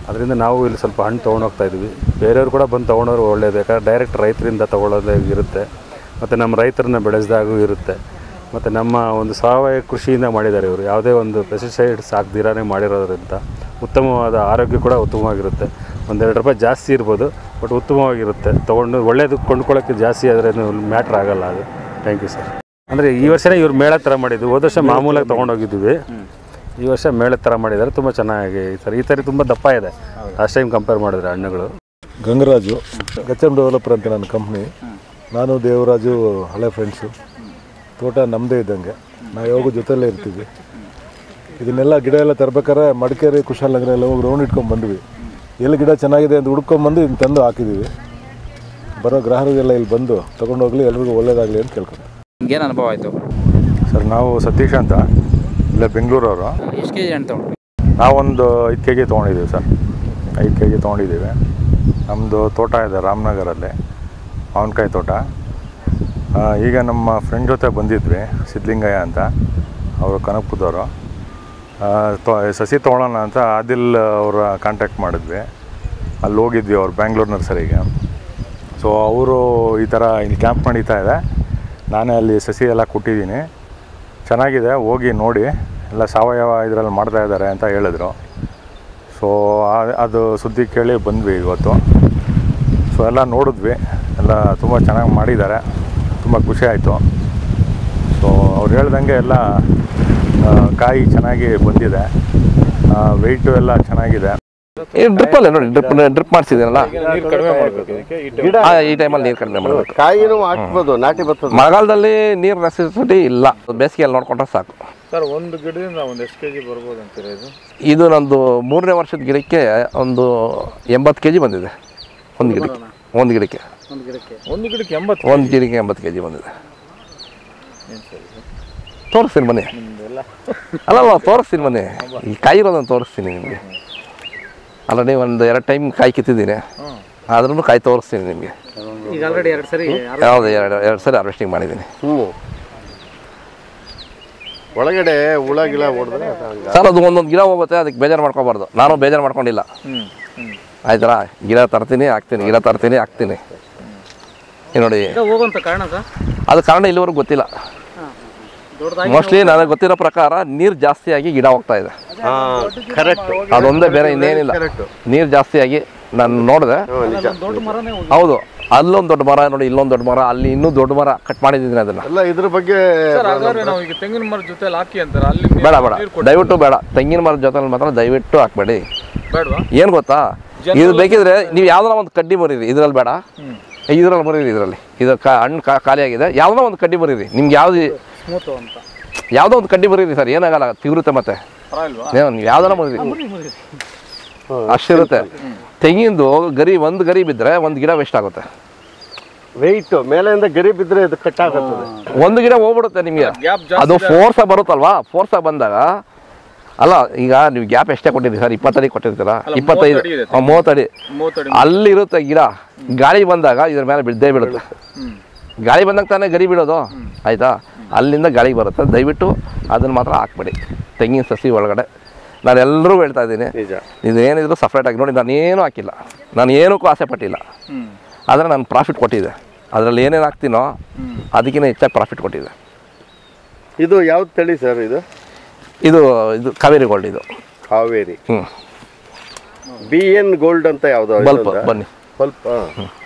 ಅದರಿಂದ ನಾವು ಇಲ್ಲಿ ಸ್ವಲ್ಪ ಹಣ್ಣು ತೊಗೊಂಡೋಗ್ತಾ ಇದ್ವಿ. ಬೇರೆಯವರು ಕೂಡ ಬಂದು ತೊಗೊಂಡೋರು ಒಳ್ಳೆಯದು, ಯಾಕಂದರೆ ಡೈರೆಕ್ಟ್ ರೈತರಿಂದ ತೊಗೊಳ್ಳೋದೇ ಇರುತ್ತೆ, ಮತ್ತು ನಮ್ಮ ರೈತರನ್ನ ಬೆಳೆಸಿದಾಗೂ ಇರುತ್ತೆ, ಮತ್ತು ನಮ್ಮ ಒಂದು ಸಾವಯವ ಕೃಷಿಯಿಂದ ಮಾಡಿದ್ದಾರೆ ಇವರು, ಯಾವುದೇ ಒಂದು ಪೆಸ್ಟಿಸೈಡ್ಸ್ ಹಾಕ್ದಿರಾನೇ ಮಾಡಿರೋದ್ರಿಂದ ಉತ್ತಮವಾದ ಆರೋಗ್ಯ ಕೂಡ ಉತ್ತಮವಾಗಿರುತ್ತೆ. ಒಂದೆರಡು ರೂಪಾಯಿ ಜಾಸ್ತಿ ಇರ್ಬೋದು, ಬಟ್ ಉತ್ತಮವಾಗಿರುತ್ತೆ. ತೊಗೊಂಡು ಒಳ್ಳೆಯದು ಕೊಂಡ್ಕೊಳ್ಳೋಕ್ಕೆ ಜಾಸ್ತಿ ಆದರೆ ಮ್ಯಾಟ್ರ್ ಆಗೋಲ್ಲ ಅದು. Thank you sir. ಅಂದರೆ ಈ ವರ್ಷನೇ ಇವ್ರು ಮೇಳ ಥರ ಮಾಡಿದ್ದು, ಹೋದ ವರ್ಷ ಮಾಮೂಲಾಗಿ ತೊಗೊಂಡೋಗಿದ್ವಿ, ಈ ವರ್ಷ ಮೇಳ ಥರ ಮಾಡಿದ್ದಾರೆ. ತುಂಬ ಚೆನ್ನಾಗಿ ಈ ಥರ ತುಂಬ ದಪ್ಪ ಇದೆ ಲಾಸ್ಟ್ ಟೈಮ್ ಕಂಪೇರ್ ಮಾಡಿದ್ರೆ ಹಣ್ಣುಗಳು. ಗಂಗರಾಜು ಗಚ್ಚಮ್ ಡೆವಲಪರ್ ಅಂತ ನನ್ನ ಕಂಪ್ನಿ. ನಾನು ದೇವರಾಜು ಹಳೆ ಫ್ರೆಂಡ್ಸು. ತೋಟ ನಮ್ಮದೇ ಇದ್ದಂಗೆ, ನಾವು ಯಾವಾಗೂ ಜೊತೆಯಲ್ಲೇ ಇರ್ತೀವಿ. ಇದನ್ನೆಲ್ಲ ಗಿಡ ಎಲ್ಲ ತರಬೇಕಾದ್ರೆ ಮಡಿಕೇರಿ ಕುಶಾಲನಗರ ಎಲ್ಲ ಹೋಗಿ ರೌಂಡ್ ಇಟ್ಕೊಂಡು ಬಂದ್ವಿ. ಎಲ್ಲಿ ಗಿಡ ಚೆನ್ನಾಗಿದೆ ಅಂತ ಹುಡ್ಕೊಂಬಂದು ಇದನ್ನು ತಂದು ಹಾಕಿದ್ದೀವಿ. ಬರೋ ಗ್ರಾಹಕರಿಗೆಲ್ಲ ಇಲ್ಲಿ ಬಂದು ತೊಗೊಂಡೋಗ್ಲಿ, ಎಲ್ರಿಗೂ ಒಳ್ಳೇದಾಗಲಿ ಅಂತ ಕೇಳ್ಕೊಂಡು. ಏನು ಅನುಭವ ಆಯಿತು ಸರ್? ನಾವು ಸತೀಶ್ ಅಂತ, ಇಲ್ಲ ಬೆಂಗಳೂರವರು. ಎಷ್ಟು ಕೆ ಜಿ ಹಣ್ಣು ತೊಗೊಂಡ್ರಿ? ನಾವೊಂದು 5 kg ತೊಗೊಂಡಿದ್ದೀವಿ ಸರ್. 5 kg ತೊಗೊಂಡಿದ್ದೀವಿ. ನಮ್ಮದು ತೋಟ ಇದೆ ರಾಮನಗರಲ್ಲಿ, ಮಾವಿನಕಾಯಿ ತೋಟ. ಈಗ ನಮ್ಮ ಫ್ರೆಂಡ್ ಜೊತೆ ಬಂದಿದ್ವಿ, ಸಿದ್ಧಲಿಂಗಯ್ಯ ಅಂತ, ಅವರು ಕನಕಪುರದವರು. ಸಸಿ ತೊಗೊಳ್ಳೋಣ ಅಂತ ಆದಿಲ್ ಅವರ ಕಾಂಟ್ಯಾಕ್ಟ್ ಮಾಡಿದ್ವಿ. ಅಲ್ಲಿ ಹೋಗಿದ್ವಿ ಅವ್ರು ಬ್ಯಾಂಗ್ಳೂರು ನರ್ಸರಿಗೆ. ಸೊ ಅವರು ಈ ಥರ ಇಲ್ಲಿ ಕ್ಯಾಂಪ್ ನಡೀತಾ ಇದೆ, ನಾನೇ ಅಲ್ಲಿ ಸಸಿ ಎಲ್ಲ ಕೊಟ್ಟಿದ್ದೀನಿ, ಚೆನ್ನಾಗಿದೆ, ಹೋಗಿ ನೋಡಿ, ಎಲ್ಲ ಸಾವಯವ ಇದರಲ್ಲಿ ಮಾಡ್ತಾ ಇದ್ದಾರೆ ಅಂತ ಹೇಳಿದ್ರು. ಸೊ ಅದು ಸುದ್ದಿ ಕೇಳಿ ಬಂದ್ವಿ ಇವತ್ತು. ಸೊ ಎಲ್ಲ ನೋಡಿದ್ವಿ, ಎಲ್ಲ ತುಂಬ ಚೆನ್ನಾಗಿ ಮಾಡಿದ್ದಾರೆ, ತುಂಬ ಖುಷಿ ಆಯಿತು. ಸೊ ಅವ್ರು ಹೇಳ್ದಂಗೆ ಎಲ್ಲ ಕಾಯಿ ಚೆನ್ನಾಗಿ ಬಂದಿದೆ, ವೆಯ್ಟು ಎಲ್ಲ ಚೆನ್ನಾಗಿದೆ. ಡ್ರಿಪ್ಪಲ್ಲೇ ನೋಡಿ, ಡ್ರಿಪ್ ಮಾಡಿಸಿದ್ದೀನಲ್ಲ, ಈ ಟೈಮಲ್ಲಿ ನೀರು ಕಡಿಮೆ ಮಾಡಬೇಕು. ಕಾಯಿನೂ ಹಾಕ್ಬೋದು, ನಾಟಿ ಬರ್ತದೆ. ಮಳೆಗಾಲದಲ್ಲಿ ನೀರು ನೆಸೆಸಿಟಿ ಇಲ್ಲ, ಬೇಸಿಗೆಯಲ್ಲಿ ನೋಡ್ಕೊಂಡ್ರೆ ಸಾಕು. ಸರ್, ಒಂದು ಗಿಡದಿಂದ ಒಂದು ಎಷ್ಟು ಕೆಜಿ ಬರ್ಬೋದು ಅಂತೀರಾ ಇದು? ಇದು ನಂದು 3ನೇ ವರ್ಷದ ಗಿಡಕ್ಕೆ ಒಂದು 80 kg ಬಂದಿದೆ. ಒಂದು ಗಿಡಕ್ಕೆ 80 kg ಬಂದಿದೆ. ತೋರಿಸ್ತೀನಿ ಬನ್ನಿ. ಅಲ್ಲಲ್ಲ, ತೋರಿಸ್ತೀನಿ ಬನ್ನಿ. ಈ ಕಾಯಿ ಇರೋದನ್ನು ತೋರಿಸ್ತೀನಿ ನಿಮಗೆ. ಆಲ್ರೆಡಿ ಒಂದು 2 ಟೈಮ್ ಕಾಯಿ ಕಿತ್ತಿದ್ದೀನಿ, ಆದ್ರೂ ಕಾಯಿ ತೋರಿಸ್ತೀನಿ ನಿಮಗೆ. ಯಾವುದು 2 ಸರಿ ಹಾರ್ವೆಸ್ಟಿಂಗ್ ಮಾಡಿದ್ದೀನಿ. ಒಳಗಡೆ ಹುಳ ಗಿಳ ಹೊಡೆದ್ರೆ ಸರ್, ಅದು ಒಂದೊಂದು ಗಿಡ ಹೋಗುತ್ತೆ, ಅದಕ್ಕೆ ಬೇಜಾರು ಮಾಡ್ಕೋಬಾರ್ದು. ನಾನು ಬೇಜಾರು ಮಾಡ್ಕೊಂಡಿಲ್ಲ, ಆಯ್ತಾ? ಗಿಡ ತರ್ತೀನಿ ಹಾಕ್ತೀನಿ, ಗಿಡ ತರ್ತೀನಿ ಹಾಕ್ತೀನಿ. ನೋಡಿ, ಅದು ಕಾರಣ ಇಲ್ಲಿವರೆಗೂ ಗೊತ್ತಿಲ್ಲ. ಮೋಸ್ಟ್ಲಿ ನನಗೆ ಗೊತ್ತಿರೋ ಪ್ರಕಾರ ನೀರು ಜಾಸ್ತಿಯಾಗಿ ಗಿಡ ಹೋಗ್ತಾ ಇದೆ, ಅದೊಂದೇ, ಬೇರೆ ಇನ್ನೇನಿಲ್ಲ. ನೀರು ಜಾಸ್ತಿಯಾಗಿ ನಾನು ನೋಡಿದೆ. ಹೌದು, ಅಲ್ಲೊಂದು ದೊಡ್ಡ ಮರ ನೋಡಿ, ಇಲ್ಲೊಂದು ದೊಡ್ಡ ಮರ, ಅಲ್ಲಿ ಇನ್ನೂ ದೊಡ್ಡ ಮರ ಕಟ್ ಮಾಡಿದ್ದೀನಿ. ಅದನ್ನ ಇದ್ರ ಬಗ್ಗೆ ತೆಂಗಿನ ಮರದ ಜೊತೆ ಹಾಕಿ ಅಂತಾರೆ, ಅಲ್ಲಿ ಬೇಡ ದಯವಿಟ್ಟು ಬೇಡ. ತೆಂಗಿನ ಮರದ ಜೊತೆ ಮಾತ್ರ ದಯವಿಟ್ಟು ಹಾಕ್ಬೇಡಿ. ಏನು ಗೊತ್ತಾ, ಇದು ಬೇಕಿದ್ರೆ ನೀವು ಯಾವ್ದಾರ ಒಂದು ಕಡ್ಡಿ ಮರೀರಿ, ಇದ್ರಲ್ಲಿ ಬೇಡ, ಇದ್ರಲ್ಲಿ ಮರೀರಿ. ಇದರಲ್ಲಿ ಇದು ಹಣ್ಣು ಖಾಲಿಯಾಗಿದೆ, ಯಾವ್ದೋ ಒಂದು ಕಡ್ಡಿ ಮರೀರಿ. ನಿಮ್ಗೆ ಯಾವುದೋ ಒಂದು ಕಡ್ಡಿ ಮರೀರಿ ಸರ್, ಏನಾಗಲ್ಲ, ತಿರುಗುತ್ತೆ. ಮತ್ತೆ ನೀವು ಯಾವ್ದಾರ ಮರೀರಿ, ಅಷ್ಟಿರುತ್ತೆ. ತೆಂಗಿಂದು ಗರಿ, ಒಂದು ಗರಿ ಬಿದ್ದರೆ ಒಂದು ಗಿಡ ವೇಸ್ಟ್ ಆಗುತ್ತೆ. ವೆಯ್ಟ್ ಮೇಲೆಯಿಂದ ಗರಿ ಬಿದ್ದರೆ ಇದು ಕಟ್ ಆಗುತ್ತದೆ, ಒಂದು ಗಿಡ ಹೋಗ್ಬಿಡುತ್ತೆ ನಿಮಗೆ. ಅದು ಫೋರ್ಸಾಗಿ ಬರುತ್ತಲ್ವಾ, ಫೋರ್ಸಾಗಿ ಬಂದಾಗ ಅಲ್ಲ, ಈಗ ನೀವು ಗ್ಯಾಪ್ ಎಷ್ಟೇ ಕೊಟ್ಟಿದ್ದೀರಿ ಸರ್? 20 ಅಡಿ ಕೊಟ್ಟಿರ್ತೀರಾ? 25, 30 ಅಡಿ ಅಲ್ಲಿರುತ್ತೆ ಗಿಡ. ಗಾಳಿ ಬಂದಾಗ ಇದ್ರ ಮೇಲೆ ಬಿದ್ದೇ ಬೀಳುತ್ತೆ. ಗಾಳಿ ಬಂದಾಗ ತಾನೇ ಗರಿ ಬೀಳೋದು, ಆಯಿತಾ? ಅಲ್ಲಿಂದ ಗಾಳಿಗೆ ಬರುತ್ತೆ. ದಯವಿಟ್ಟು ಅದನ್ನು ಮಾತ್ರ ಹಾಕ್ಬೇಡಿ ತೆಂಗಿನ ಸಸಿ ಒಳಗಡೆ. ನಾನು ಎಲ್ಲರೂ ಹೇಳ್ತಾ ಇದ್ದೀನಿ, ಇದು ಏನಿದ್ರು ಸಪ್ರೇಟಾಗಿ ನೋಡಿ. ನಾನೇನು ಹಾಕಿಲ್ಲ, ನಾನು ಏನಕ್ಕೂ ಆಸೆ ಪಟ್ಟಿಲ್ಲ, ಆದರೆ ನಾನು ಪ್ರಾಫಿಟ್ ಕೊಟ್ಟಿದ್ದೆ. ಅದರಲ್ಲಿ ಏನೇನು ಹಾಕ್ತೀನೋ ಅದಕ್ಕಿಂತ ಹೆಚ್ಚಾಗಿ ಪ್ರಾಫಿಟ್ ಕೊಟ್ಟಿದ್ದೆ. ಇದು ಯಾವ್ದು ತಳಿ ಸರ್? ಇದು ಕಾವೇರಿ ಗೋಲ್ಡ್. ಇದು ಕಾವೇರಿ BN ಗೋಲ್ಡ್ ಅಂತ ಯಾವುದು? ಬಲ್ಪ್ ಬನ್ನಿ, ಬಲ್ಪ್.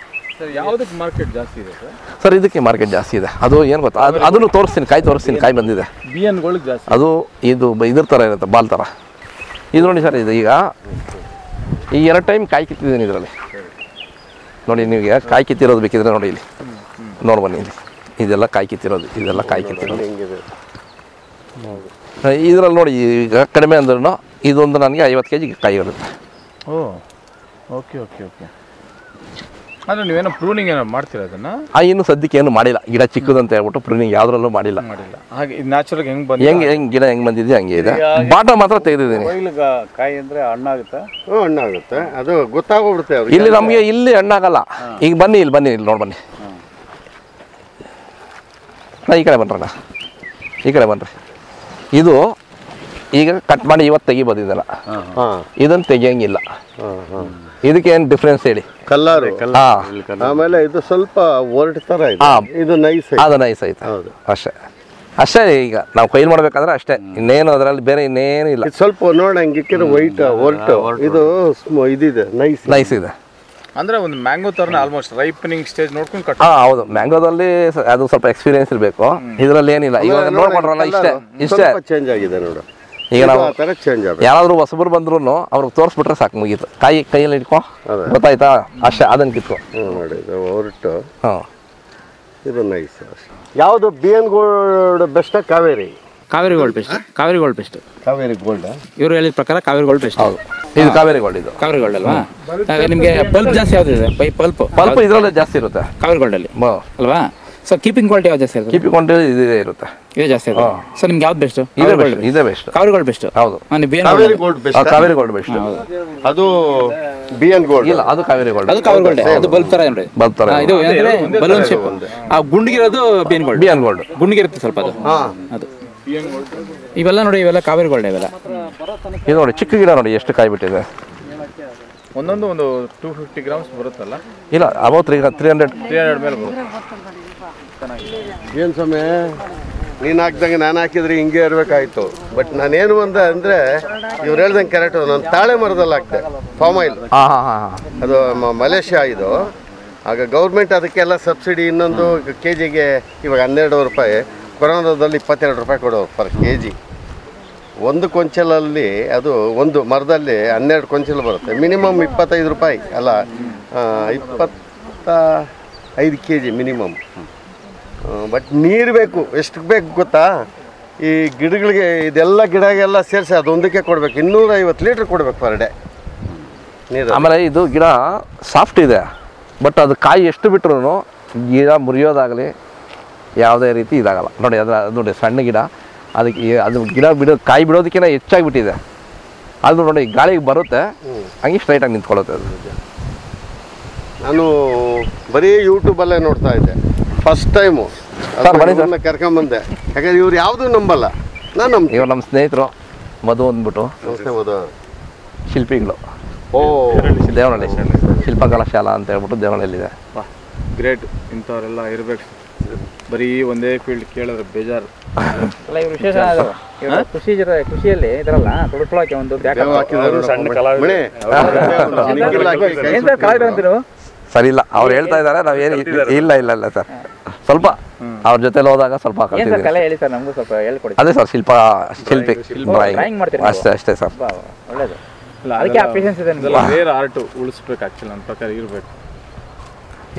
ಯಾವುದಕ್ಕೆ ಮಾರ್ಕೆಟ್ ಜಾಸ್ತಿ ಇದೆ ಸರ್? ಇದಕ್ಕೆ ಮಾರ್ಕೆಟ್ ಜಾಸ್ತಿ ಇದೆ. ಅದು ಏನು ಗೊತ್ತಾ, ಅದನ್ನು ತೋರಿಸ್ತೀನಿ, ಕಾಯಿ ತೋರಿಸ್ತೀನಿ. ಕಾಯಿ ಬಂದಿದೆ. BN ಗೋಲ್ಡ್ ಜಾಸ್ತಿ. ಅದು ಇದು ಇದ್ರ ಥರ ಇರುತ್ತೆ, ಬಾಲ್ ಥರ. ಇದು ನೋಡಿ ಸರ್, ಇದು ಈಗ ಈ 2 ಟೈಮ್ ಕಾಯಿ ಕಿತ್ತಿದ್ದೀನಿ ಇದರಲ್ಲಿ. ನೋಡಿ, ನಿಮಗೆ ಕಾಯಿ ಕಿತ್ತಿರೋದು ಬೇಕಿದ್ರೆ ನೋಡಿ, ಇಲ್ಲಿ ನೋಡಿ ಬನ್ನಿ. ಇಲ್ಲಿ ಇದೆಲ್ಲ ಕಾಯಿ ಕಿತ್ತಿರೋದು, ಇದೆಲ್ಲ ಕಾಯಿ ಕಿತ್ತಿರೋದು. ಇದರಲ್ಲಿ ನೋಡಿ, ಈಗ ಕಡಿಮೆ ಅಂದ್ರೂ ಇದೊಂದು ನನಗೆ 50 kg ಕಾಯಿ ಬರುತ್ತೆ. ಓಕೆ. ಅಂದರೆ ನೀವೇನೋ ಪ್ರೂನಿಂಗ್ ಏನೋ ಮಾಡ್ತೀರಾ ಅದನ್ನು? ಇನ್ನು ಸದ್ಯಕ್ಕೆ ಏನು ಮಾಡಿಲ್ಲ. ಗಿಡ ಚಿಕ್ಕದಂತ ಹೇಳ್ಬಿಟ್ಟು ಪ್ರೂನಿಂಗ್ ಯಾವುದ್ರಲ್ಲೂ ಮಾಡಿಲ್ಲ. ಹಾಗೆ ನ್ಯಾಚುರಲ್ ಹೆಂಗೆ ಗಿಡ ಹೆಂಗೆ ಬಂದಿದೆ ಹಂಗೆ ಇದೆ. ಬಾಟ ಮಾತ್ರ ತೆಗೆದಿದ್ದೀನಿ. ಕಾಯಿ ಅಂದರೆ ಹಣ್ಣಾಗುತ್ತೆ? ಹಣ್ಣಾಗುತ್ತೆ, ಅದು ಗೊತ್ತಾಗೋಗ್ಬಿಡುತ್ತೆ. ಇಲ್ಲಿ ನಮಗೆ ಇಲ್ಲಿ ಹಣ್ಣಾಗಲ್ಲ. ಈಗ ಬನ್ನಿ, ಇಲ್ಲಿ ಬನ್ನಿ, ಇಲ್ಲಿ ನೋಡಿ ಬನ್ನಿ. ಈ ಕಡೆ ಬನ್ರಣ್ಣ, ಈ ಕಡೆ ಬನ್ರಿ. ಇದು ಈಗ ಕಟ್ ಮಾಡಿ ಇವತ್ತು ತೆಗಿಬೋದು ಇದನ್ನ, ಇದನ್ನು ತೆಗಿಯಂಗಿಲ್ಲ. ಇದಕ್ಕೆ ಏನು ಡಿಫ್ರೆನ್ಸ್ ಹೇಳಿ? ಕಲ್ಲರು. ಆಮೇಲೆ ಇದು ಸ್ವಲ್ಪ ಒರಟು ಥರ ಇದೆ, ಇದು ನೈಸ್, ಅದು ನೈಸ್ ಐತೆ. ಅಷ್ಟೇ ಈಗ ನಾವು ಕೈಲಿ ಮಾಡ್ಬೇಕಾದ್ರೆ ಅಷ್ಟೇ, ಇನ್ನೇನು ಅದರಲ್ಲಿ ಬೇರೆ ಇನ್ನೇನು ಇಲ್ಲ. ಸ್ವಲ್ಪ ನೋಡಿ ಹಂಗಿಕ್ಕಿದ್ರೆ ವೈಟ್ ಒರಟು, ಇದು ಇದಿದೆ ನೈಸ್ ಇದೆ. ಅಂದ್ರೆ ಒಂದು ಮ್ಯಾಂಗೋ ತರನೇ ಆಲ್ಮೋಸ್ಟ್ ರೈಪನಿಂಗ್ ಸ್ಟೇಜ್ ನೋಡ್ಕೊಂಡು ಕಟ್. ಹೌದು, ಮ್ಯಾಂಗೋದಲ್ಲಿ ಅದು ಸ್ವಲ್ಪ ಎಕ್ಸ್ಪೀರಿಯನ್ಸ್ ಇರಬೇಕು, ಇದರಲ್ಲಿ ಏನಿಲ್ಲ. ಇವಾಗ ನೋಡ್ಕೊಂಡ್ರಲ್ಲ ಇಷ್ಟೇ ಚೇಂಜ್ ಆಗಿದೆ ನೋಡು. ಈಗ ನಾವು ಯಾರಾದ್ರೂ ಹೊಸಬರು ಬಂದ್ರು ಅವ್ರಿಗೆ ತೋರಿಸ್ಬಿಟ್ರೆ ಸಾಕು, ಮುಗೀತು. ಕೈಯಲ್ಲಿ ಇಟ್ಕೊ, ಗೊತ್ತಾಯ್ತಾ? ಅಷ್ಟೇ, ಅದನ್ನ ಕಿತ್ಕೊ ನೋಡಿ. ಇದು ಹೊರಟು, ಇದು ನೈಸ್. ಯಾವುದು BN gold best? Kaveri gold best. Kaveri gold best. Kaveri gold ಇವರು ಹೇಳಿದ ಪ್ರಕಾರ ಕಾವೇರಿ ಗೋಲ್ಡ್ ಬೆಸ್ಟ್. ಹೌದು, ಇದು ಕಾವೇರಿ ಗೋಲ್ಡ್. ಇದು ಕಾವೇರಿ ಗೋಲ್ಡ್ ಅಲ್ವಾ? ನಿಮಗೆ ಬಲ್ಪ್ ಜಾಸ್ತಿ ಯಾವ್ದಿದೆ? ಪಲ್ಪ್ ಇದರಲ್ಲೇ ಜಾಸ್ತಿ ಇರುತ್ತೆ ಕಾವೇರಿ ಗೋಲ್ಡ್ ಅಲ್ಲಿ ಅಲ್ವಾ? ಸೊ ಕೀಪಿಂಗ್ ಕ್ವಾಲಿಟಿ ಯಾವ್ದು ಜಾಸ್ತಿ ಇರುತ್ತೆ? ಕೀಪಿಂಗ್ ಕ್ವಾಲಿಟಿ ಇದೇ ಇರುತ್ತೆ, ಇದೇ ಜಾಸ್ತಿ ಇರುತ್ತೆ. ಸೊ ನಿಮ್ಗೆ ಯಾವ್ದು ಬೆಸ್ಟ್? ಇದೇ ಬೆಸ್ಟ್. Kaveri gold best. ಹೌದು, Kaveri gold best. Kaveri gold best. ಅದು BN ಗೋಲ್ಡ್ ಇಲ್ಲ, ಅದು ಕಾವೇರಿ ಗೋಲ್ಡ್. ಅದು ಕಾವೇರಿ ಗೋಲ್ಡ್. ಅದು ಬಲ್ಪ್ ತರ ನೋಡಿ, ಬಲ್ಪ್ ತರ. ಇದು ಏನಂದ್ರೆ ಬಲೂನ್ ಶೇಪ್. ಆ ಗುಂಡಿಗಿರೋದು BN ಗೋಲ್ಡ್. ಗುಂಡಿಗಿರುತ್ತೆ ಸ್ವಲ್ಪ ಅದು. ಅದು ಇವೆಲ್ಲ ನೋಡಿ, ಇವೆಲ್ಲ ಕಾವೇರಿ ಗೋಲ್ಡ್. ಇವೆಲ್ಲ ಇದು ನೋಡಿ, ಚಿಕ್ಕ ಗಿಡ ನೋಡಿ ಎಷ್ಟು ಕಾಯಿ ಬಿಟ್ಟಿದೆ. ಒಂದೊಂದು ಒಂದು 250 ಗ್ರಾಮ್ಸ್ ಬರುತ್ತಲ್ಲ? ಇಲ್ಲ, ಅಬೌಟ್ 300 ಮೇಲೆ ಬರುತ್ತೆ. ಏನು ಸಮಯ ನೀನು ಹಾಕ್ದಂಗೆ ನಾನು ಹಾಕಿದ್ರೆ ಹಿಂಗೆ ಇರಬೇಕಾಯ್ತು. ಬಟ್ ನಾನೇನು ಅಂದರೆ ಇವ್ರು ಹೇಳ್ದಂಗೆ ಕರೆಕ್ಟು. ನಾನು ತಾಳೆ ಮರದಲ್ಲಿ ಹಾಕ್ತೆ, ಫಾರ್ಮ್ ಆಯಿಲ್. ಅದು ಮಲೇಷ್ಯಾ ಇದು. ಆಗ ಗೌರ್ಮೆಂಟ್ ಅದಕ್ಕೆಲ್ಲ ಸಬ್ಸಿಡಿ. ಇನ್ನೊಂದು KGಗೆ ಇವಾಗ 12 ರೂಪಾಯಿ, ಕೊರೋನಾದಲ್ಲಿ 22 ರೂಪಾಯಿ ಕೊಡೋರು ಪರ್ KG. ಒಂದು ಕೊಂಚಲಲ್ಲಿ ಅದು ಒಂದು ಮರದಲ್ಲಿ 12 ಕೊಂಚಲು ಬರುತ್ತೆ. ಮಿನಿಮಮ್ 25 ರೂಪಾಯಿ, ಅಲ್ಲ 25 kg ಮಿನಿಮಮ್. ಬಟ್ ನೀರು ಬೇಕು, ಎಷ್ಟು ಬೇಕು ಗೊತ್ತಾ? ಈ ಗಿಡಗಳಿಗೆ ಇದೆಲ್ಲ ಗಿಡಗೆಲ್ಲ ಸೇರಿಸಿ ಅದೊಂದಕ್ಕೆ ಕೊಡಬೇಕು, 250 ಲೀಟ್ರ್ ಕೊಡಬೇಕು ಪರ್ ಡೇ ನೀರು. ಆಮೇಲೆ ಇದು ಗಿಡ ಸಾಫ್ಟ್ ಇದೆ, ಬಟ್ ಅದು ಕಾಯಿ ಎಷ್ಟು ಬಿಟ್ರು ಗಿಡ ಮುರಿಯೋದಾಗಲಿ ಯಾವುದೇ ರೀತಿ ಇದಾಗಲ್ಲ. ನೋಡಿ ಅದು ನೋಡಿ, ಸಣ್ಣ ಗಿಡ, ಅದಕ್ಕೆ ಅದು ಗಿಡ ಕಾಯಿ ಬಿಡೋದಕ್ಕಿಂತ ಹೆಚ್ಚಾಗಿ ಬಿಟ್ಟಿದೆ. ಅದು ನೋಡಿ ಗಾಳಿಗೆ ಬರುತ್ತೆ, ಹಂಗೆ ಸ್ಟ್ರೈಟಾಗಿ ನಿಂತ್ಕೊಳ್ಳುತ್ತೆ ಅದು. ನಾನು ಬರೀ ಯೂಟ್ಯೂಬಲ್ಲೇ ನೋಡ್ತಾ ಇದ್ದೆ ಫಸ್ಟ್ ಟೈಮು, ಕರ್ಕೊಂಬಂದೆ. ಯಾಕಂದ್ರೆ ಇವ್ರು ಯಾವುದೂ ನಂಬಲ್ಲ, ನಾನು ನಂಬ್ತೀನಿ. ಇವ್ರು ನಮ್ಮ ಸ್ನೇಹಿತರು ಮಧು ಅಂದ್ಬಿಟ್ಟು, ಶಿಲ್ಪಿಗಳು. ದೇವನಹಳ್ಳಿ ಶಿಲ್ಪಕಲಾ ಶಾಲಾ ಅಂತ ಹೇಳ್ಬಿಟ್ಟು ದೇವನಹಳ್ಳಿದೆ. ಗ್ರೇಟ್, ಇಂಥವರೆಲ್ಲ ಇರಬೇಕು. ಬರೀ ಒಂದೇ ಫೀಲ್ಡ್ ಕೇಳಿದ್ರೆ ಬೇಜಾರು. ಅಲ್ಲ, ಇವ್ರು ವಿಶೇಷ ಕೃಷಿಯಲ್ಲಿ ಇದ್ರಲ್ಲ ತೊಡಕೊಳ್ಳೋಕೆ ಒಂದು ಸರಿ ಇಲ್ಲ, ಅವ್ರು ಹೇಳ್ತಾ ಇದ್ದಾರೆ, ನಾವೇನು ಇಲ್ಲ ಇಲ್ಲ ಇಲ್ಲ ಸರ್. ಸ್ವಲ್ಪ ಅವ್ರ ಜೊತೆಲಿ ಹೋದಾಗ ಸ್ವಲ್ಪ ಕಲೆ ಹೇಳಿ ಸರ್, ನಮಗೂ ಸ್ವಲ್ಪ ಹೇಳ್ಕೊಡಿ. ಅದೇ ಸರ್, ಶಿಲ್ಪಿ ಡ್ರಾಯಿಂಗ್ ಅಷ್ಟೇ ಸರ್. ಒಳ್ಳೇದು. ಅದಕ್ಕೆ ಅಪ್ರಿಷಿಯನ್ಸ್ ಇದೆ. ಬೇರೆ ಆರ್ಟ್ ಉಳಿಸ್ಬೇಕು ಆಕ್ಚುಲಿ, ನನ್ನ ಪ್ರಕಾರ ಇರಬೇಕು.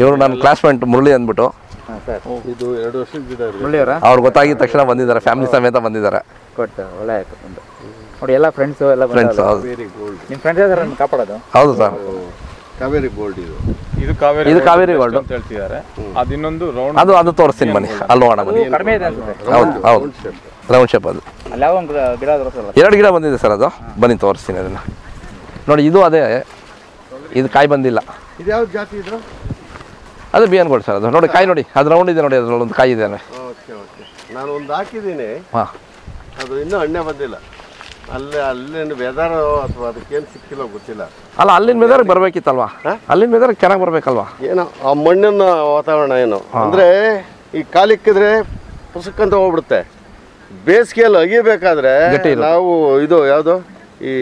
ಇವರು ನನ್ನ ಕ್ಲಾಸ್ಮೇಟ್ ಮುರಳಿ ಅಂದ್ಬಿಟ್ಟು, ಇದು 2 ವರ್ಷದ ಅವ್ರು ಗೊತ್ತಾಗಿದ ತಕ್ಷಣ ಬಂದಿದ್ದಾರೆ, ಫ್ಯಾಮಿಲಿ ಸಮೇತ ಬಂದಿದ್ದಾರೆ. ಒಳ್ಳೆ ಆಯ್ತು. ನೋಡಿ ಎಲ್ಲ ಫ್ರೆಂಡ್ಸು ಎಲ್ಲ ಫ್ರೆಂಡ್ಸ್. ಹೌದು, ನಿಮ್ಮ ಫ್ರೆಂಡ್ಸ್ ಯಾರು ಕಾಪಾಡೋದು? ಹೌದು ಸರ್, ಕಾವೇರಿ ಗೋಲ್ಡ್. ಇದು ಕಾವೇರಿ ಗೋಲ್ಡ್ ಅಂತ ಹೇಳ್ತಿದ್ದಾರೆ. ಅದು ಇನ್ನೊಂದು ರೌಂಡ್, ಅದು ತೋರಿಸ್ತೀನಿ ಬನ್ನಿ, ಅಲ್ಲಿ ಹೋಗೋಣ ಬನ್ನಿ. ಕಡಿಮೆ ಇದೆ ಅನ್ಸುತ್ತೆ. ಹೌದು ಹೌದು, ರೌಂಡ್ ಶೇಪ್. ಅದು ಅಲ್ಲಿ ಯಾವ ಒಂದು ಗಿಡ ತೋರಿಸಲ್ಲ? 2 ಗಿಡ ಬಂದಿದೆ ಸರ್, ಅದು ಬನ್ನಿ ತೋರಿಸ್ತೀನಿ ಅದನ್ನು. ನೋಡಿ, ಇದು ಅದೇ, ಇದು ಕಾಯಿ ಬಂದಿಲ್ಲ. ಇದು ಯಾವ ಜಾತಿ ಇದು? ಅದು BN ಗೋಲ್ಡ್ ಸರ್. ಅದು ನೋಡಿ ಕಾಯಿ ನೋಡಿ, ಅದು ರೌಂಡ್ ಇದೆ ನೋಡಿ, ಅದ್ರಲ್ಲಿ ಒಂದು ಕಾಯಿ ಇದೆ. ನಾನು ಒಂದು ಹಾಕಿದ್ದೀನಿ, ಅದು ಇನ್ನೂ ಹಣ್ಣೆ ಬಂದಿಲ್ಲ. ಅಲ್ಲಿನ ವೆದರ್ ಅಥವಾ ಅದಕ್ಕೇನು ಸಿಕ್ಕಿಲ್ಲ ಗೊತ್ತಿಲ್ಲ. ಅಲ್ಲ, ಅಲ್ಲಿನ ವೆದರ್ಗೆ ಬರಬೇಕಿತ್ತಲ್ವಾ? ಅಲ್ಲಿನ ವೆದರ್ಗೆ ಚೆನ್ನಾಗಿ ಬರಬೇಕಲ್ವಾ? ಏನೋ ಆ ಮಣ್ಣಿನ ವಾತಾವರಣ ಏನು ಅಂದರೆ, ಈ ಕಾಲಿಕ್ಕಿದ್ರೆ ಪುಸ್ತಕಂತ ಹೋಗ್ಬಿಡುತ್ತೆ. ಬೇಸಿಗೆಯಲ್ಲಿ ಅಗಿಬೇಕಾದ್ರೆ ನಾವು ಇದು ಯಾವುದು ಈ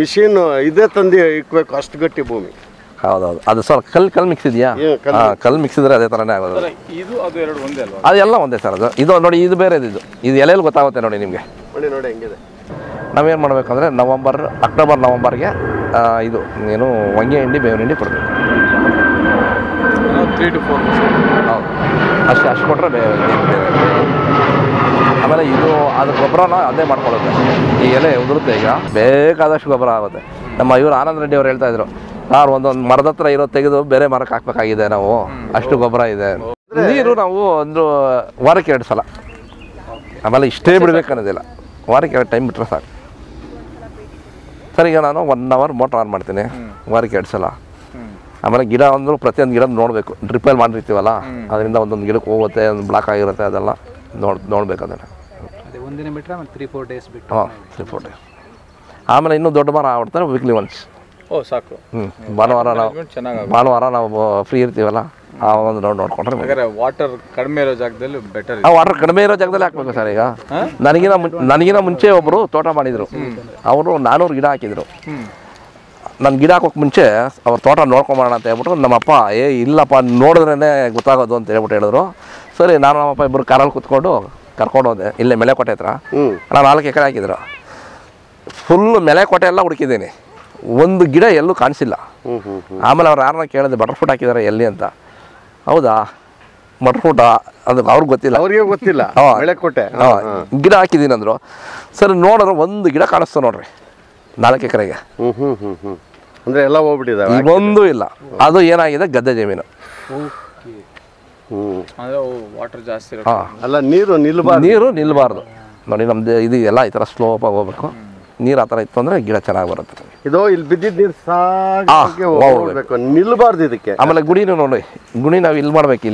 ಮಿಷಿನ್ ಇದೇ ತಂದು ಇಕ್ಬೇಕು, ಅಷ್ಟು ಗಟ್ಟಿ ಭೂಮಿ. ಹೌದೌದು, ಅದು ಸ್ವಲ್ಪ ಕಲ್ಲು ಮಿಕ್ಸ್ ಇದೆಯಾ? ಕಲ್ಲು ಮಿಕ್ಸ್ ಇದ್ರೆ ಅದೇ ಥರನೇ ಆಗೋದು. ಇದು ಅದು ಎರಡು ಒಂದೇ ಅಲ್ವಾ? ಅದೆಲ್ಲ ಒಂದೇ ಸರ್. ಇದು ನೋಡಿ, ಇದು ಬೇರೆ, ಇದು ಎಲೆಯಲ್ಲಿ ಗೊತ್ತಾಗುತ್ತೆ ನೋಡಿ ನಿಮಗೆ. ನೋಡಿ ಹೆಂಗಿದೆ. ನಾವೇನು ಮಾಡಬೇಕಂದ್ರೆ ಅಕ್ಟೋಬರ್ ನವಂಬರ್ಗೆ ಇದು ಏನು ಹೊಂಗೆ ಹಿಂಡಿ ಬೇವಿನ ಹಿಂಡಿ ಕೊಡಬೇಕು. 3 to 4 ಹೌದು, ಅಷ್ಟು ಕೊಟ್ಟರೆ ಆಮೇಲೆ ಇದು ಅದು ಗೊಬ್ಬರನ ಅದೇ ಮಾಡ್ಕೊಳ್ಳುತ್ತೆ. ಈ ಎಲೆ ಉದುರುತ್ತೆ, ಈಗ ಬೇಕಾದಷ್ಟು ಗೊಬ್ಬರ ಆಗುತ್ತೆ. ನಮ್ಮ ಇವರು ಆನಂದ್ ರೆಡ್ಡಿ ಅವ್ರು ಹೇಳ್ತಾ ಇದ್ರು, ಒಂದೊಂದು ಮರದ ಹತ್ರ ಇರೋ ತೆಗೆದು ಬೇರೆ ಮರಕ್ಕೆ ಹಾಕ್ಬೇಕಾಗಿದೆ ನಾವು, ಅಷ್ಟು ಗೊಬ್ಬರ ಇದೆ. ನೀರು ನಾವು ಒಂದು ವಾರಕ್ಕೆ 2 ಸಲ, ಆಮೇಲೆ ಇಷ್ಟೇ ಬಿಡಬೇಕನ್ನೋದಿಲ್ಲ, ವಾರಕ್ಕೆ 2 ಟೈಮ್ ಬಿಟ್ಟರೆ ಸಾಕು ಸರ್. ಈಗ ನಾನು 1 hour ಮೋಟ್ರ್ ಆನ್ ಮಾಡ್ತೀನಿ, ವಾರಕ್ಕೆ 2 ಸಲ. ಆಮೇಲೆ ಗಿಡ ಅಂದರೂ ಪ್ರತಿಯೊಂದು ಗಿಡ ನೋಡಬೇಕು, ಡ್ರಿಪ್ಪಲ್ಲಿ ಮಾಡಿರ್ತೀವಲ್ಲ, ಅದರಿಂದ ಒಂದೊಂದು ಗಿಡಕ್ಕೆ ಹೋಗುತ್ತೆ, ಒಂದು ಬ್ಲಾಕ್ ಆಗಿರುತ್ತೆ, ಅದೆಲ್ಲ ನೋಡ್ಬೇಕು ಅದನ್ನು. ಅದೇ ಒಂದಿನ ಬಿಟ್ಟರೆ ಆಮೇಲೆ 3-4 ಡೇಸ್ ಬಿಟ್ಟು ಹಾಂ 3-4 ಡೇಸ್. ಆಮೇಲೆ ಇನ್ನೂ ದೊಡ್ಡ ಮರ ಆಗ್ಬಿಡ್ತಾರೆ ವೀಕ್ಲಿ ಒನ್ಸ್. ಓ ಸಾಕು. ಭಾನುವಾರ ನಾವು ಫ್ರೀ ಇರ್ತೀವಲ್ಲ ಆ ಒಂದು ರೌಂಡ್ ನೋಡ್ಕೊಂಡ್ರೆ. ವಾಟರ್ ಕಡಿಮೆ ಇರೋ ಜಾಗದಲ್ಲಿ ಬೆಟರ್. ಆ ವಾಟರ್ ಕಡಿಮೆ ಇರೋ ಜಾಗದಲ್ಲಿ ಹಾಕ್ಬೇಕು ಸರ್. ಈಗ ನನಗಿನ ಮುಂಚೆ ಒಬ್ಬರು ತೋಟ ಮಾಡಿದರು, ಅವರು 400 ಗಿಡ ಹಾಕಿದರು. ನನ್ನ ಗಿಡ ಹಾಕೋಕೆ ಮುಂಚೆ ಅವ್ರ ತೋಟ ನೋಡ್ಕೊಂಬರೋಣ ಅಂತ ಹೇಳ್ಬಿಟ್ಟು ನಮ್ಮಪ್ಪ ಇಲ್ಲಪ್ಪ ನೋಡಿದ್ರೇ ಗೊತ್ತಾಗೋದು ಅಂತ ಹೇಳ್ಬಿಟ್ಟು ಹೇಳಿದ್ರು. ಸರಿ, ನಾನು ನಮ್ಮಪ್ಪ ಇಬ್ಬರು ಕಾರಲ್ಲಿ ಕೂತ್ಕೊಂಡು ಕರ್ಕೊಂಡು ಹೋದೆ. ಇಲ್ಲೇ ಮೆಲೆಕೋಟೆ ಹತ್ರ. ನಾನು 4 ಎಕರೆ ಹಾಕಿದ್ರು. ಫುಲ್ಲು ಮೆಲೆಕೋಟೆ ಎಲ್ಲ ಹುಡುಕಿದ್ದೀನಿ, ಒಂದು ಗಿಡ ಎಲ್ಲೂ ಕಾಣಿಸಿಲ್ಲ. ಆಮೇಲೆ ಅವ್ರು ಯಾರನ್ನ ಕೇಳಿದೆ ಬಟರ್ ಫ್ರೂಟ್ ಹಾಕಿದ್ದಾರೆ ಎಲ್ಲಿ ಅಂತ. ಹೌದಾ, ಬಟರ್ ಫ್ರೂಟ ಅದು ಅವ್ರಿಗೆ ಗೊತ್ತಿಲ್ಲ, ಅವ್ರಿಗೆ ಗೊತ್ತಿಲ್ಲ. ಮೆಲೆಕೋಟೆ ಗಿಡ ಹಾಕಿದ್ದೀನಿ ಅಂದರು. ಸರಿ ನೋಡಿದ್ರೆ ಒಂದು ಗಿಡ ಕಾಣಿಸ್ತು ನೋಡ್ರಿ 4 ಎಕರೆಗೆ. ಅಂದರೆ ಎಲ್ಲ ಹೋಗ್ಬಿಟ್ಟಿದೆ, ಒಂದು ಇಲ್ಲ. ಅದು ಏನಾಗಿದೆ, ಗದ್ದೆ ಜಮೀನು. ವಾಟರ್ ಜಾಸ್ತಿ ಅಲ್ಲ, ನೀರು ನಿಲ್ಬಾರ್ದು ನೋಡಿ. ನಮ್ದು ಇದು ಎಲ್ಲ ಈ ಥರ ಸ್ಲೋಪಾಗಿ ಹೋಗ್ಬೇಕು. ನೀರು ಆ ಥರ ಇತ್ತು ಅಂದರೆ ಗಿಡ ಚೆನ್ನಾಗಿ ಬರುತ್ತೆ. ಇದು ಇಲ್ಲಿ ಬಿದ್ದಿದ್ದು ನೀರು ಹೋಗ್ಬೇಕು, ನಿಲ್ಬಾರ್ದು ಇದಕ್ಕೆ. ಆಮೇಲೆ ಗುಡಿನೂ ನೋಡಿ, ಗುಡಿ ನಾವು ಇಲ್ಲಿ ಮಾಡ್ಬೇಕು.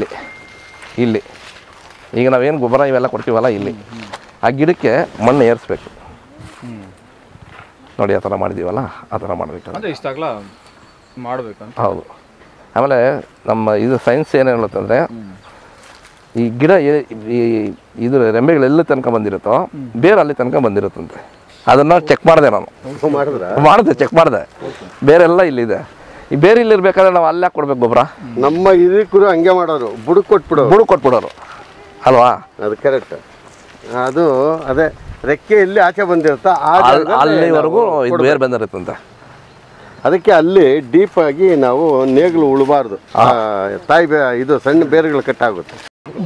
ಇಲ್ಲಿ ಈಗ ನಾವೇನು ಗೊಬ್ಬರ ಇವೆಲ್ಲ ಕೊಡ್ತೀವಲ್ಲ, ಇಲ್ಲಿ ಆ ಗಿಡಕ್ಕೆ ಮಣ್ಣು ಏರಿಸ್ಬೇಕು ನೋಡಿ. ಆ ಥರ ಮಾಡಿದ್ದೀವಲ್ಲ, ಆ ಥರ ಮಾಡಬೇಕು. ಇಷ್ಟಾಗಲ ಮಾಡಬೇಕು. ಹೌದು. ಆಮೇಲೆ ನಮ್ಮ ಇದು ಸೈನ್ಸ್ ಏನು ಹೇಳುತ್ತಂದರೆ, ಈ ಗಿಡ ಇದು ರೆಂಬೆಗಳು ಎಲ್ಲಿ ತನಕ ಬಂದಿರುತ್ತೋ ಬೇರೆ ಅಲ್ಲಿ ತನಕ ಬಂದಿರುತ್ತಂತೆ. ಅದನ್ನು ಚೆಕ್ ಮಾಡಿದೆ ನಾನು. ಚೆಕ್ ಮಾಡಿದೆ. ಬೇರೆಲ್ಲ ಇಲ್ಲಿದೆ. ಈ ಬೇರೆ ಇಲ್ಲಿರ್ಬೇಕಾದ್ರೆ ನಾವು ಅಲ್ಲೇ ಕೊಡ್ಬೇಕು ಗೊಬ್ಬರ. ನಮ್ಮ ಇದಕ್ಕೂ ಹಂಗೆ ಮಾಡೋರು, ಬುಡಕ್ಕೆ ಕೊಟ್ಬಿಡೋರು ಅಲ್ವಾ? ಅದು ಕರೆಕ್ಟ್. ಅದು ಅದೇ ರೆಕ್ಕೆ ಎಲ್ಲಿ ಆಚೆ ಬಂದಿರುತ್ತೋ ಅಲ್ಲಿವರೆಗೂ ಇದು ಬೇರೆ ಬಂದಿರುತ್ತಂತೆ. ಅದಕ್ಕೆ ಅಲ್ಲಿ ಡೀಪ್ ಆಗಿ ನಾವು ನೇಗಿಲು ಉಳಬಾರ್ದು, ಇದು ಸಣ್ಣ ಬೇರುಗಳು ಕಟ್ಟಾಗುತ್ತೆ.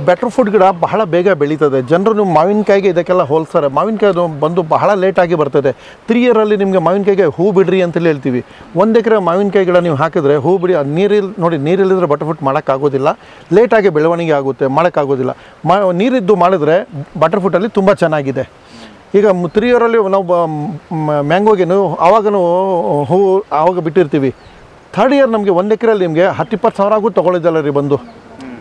ಬೆಟರ್ ಫುಡ್ ಗಿಡ ಬಹಳ ಬೇಗ ಬೆಳೀತದೆ. ಜನರು ನೀವು ಮಾವಿನಕಾಯಿಗೆ ಇದಕ್ಕೆಲ್ಲ ಹೋಲಿಸ್ತಾರೆ. ಮಾವಿನಕಾಯಿ ಅದು ಬಂದು ಬಹಳ ಲೇಟಾಗಿ ಬರ್ತದೆ. 3 ಇಯರಲ್ಲಿ ನಿಮಗೆ ಮಾವಿನಕಾಯಿಗೆ ಹೂ ಬಿಡ್ರಿ ಅಂತೇಳಿ ಹೇಳ್ತೀವಿ. 1 ಎಕರೆ ಮಾವಿನಕಾಯಿ ಗಿಡ ನೀವು ಹಾಕಿದ್ರೆ ಹೂ ಬಿಡಿ, ಅದು ನೀರಿಲ್ಲದ್ರೆ ಬಟರ್ ಫ್ರೂಟ್ ಮಾಡೋಕ್ಕಾಗೋದಿಲ್ಲ. ಲೇಟಾಗಿ ಬೆಳವಣಿಗೆ ಆಗುತ್ತೆ, ಮಾಡೋಕ್ಕಾಗೋದಿಲ್ಲ. ನೀರಿದ್ದು ಮಾಡಿದ್ರೆ ಬಟರ್ ಫ್ರೂಟಲ್ಲಿ ತುಂಬ ಚೆನ್ನಾಗಿದೆ. ಈಗ 3 ಇಯರಲ್ಲಿ ನಾವು ಮ್ಯಾಂಗೋಗೆ ಆವಾಗೂ ಹೂವು ಆವಾಗ ಬಿಟ್ಟಿರ್ತೀವಿ. 3rd ಇಯರ್ ನಮಗೆ 1 ಎಕರೆಯಲ್ಲಿ ನಿಮಗೆ 10-20 ಸಾವಿರ ಆಗೂ ತೊಗೊಳಿದ್ದಲ್ಲ ರೀ ಬಂದು.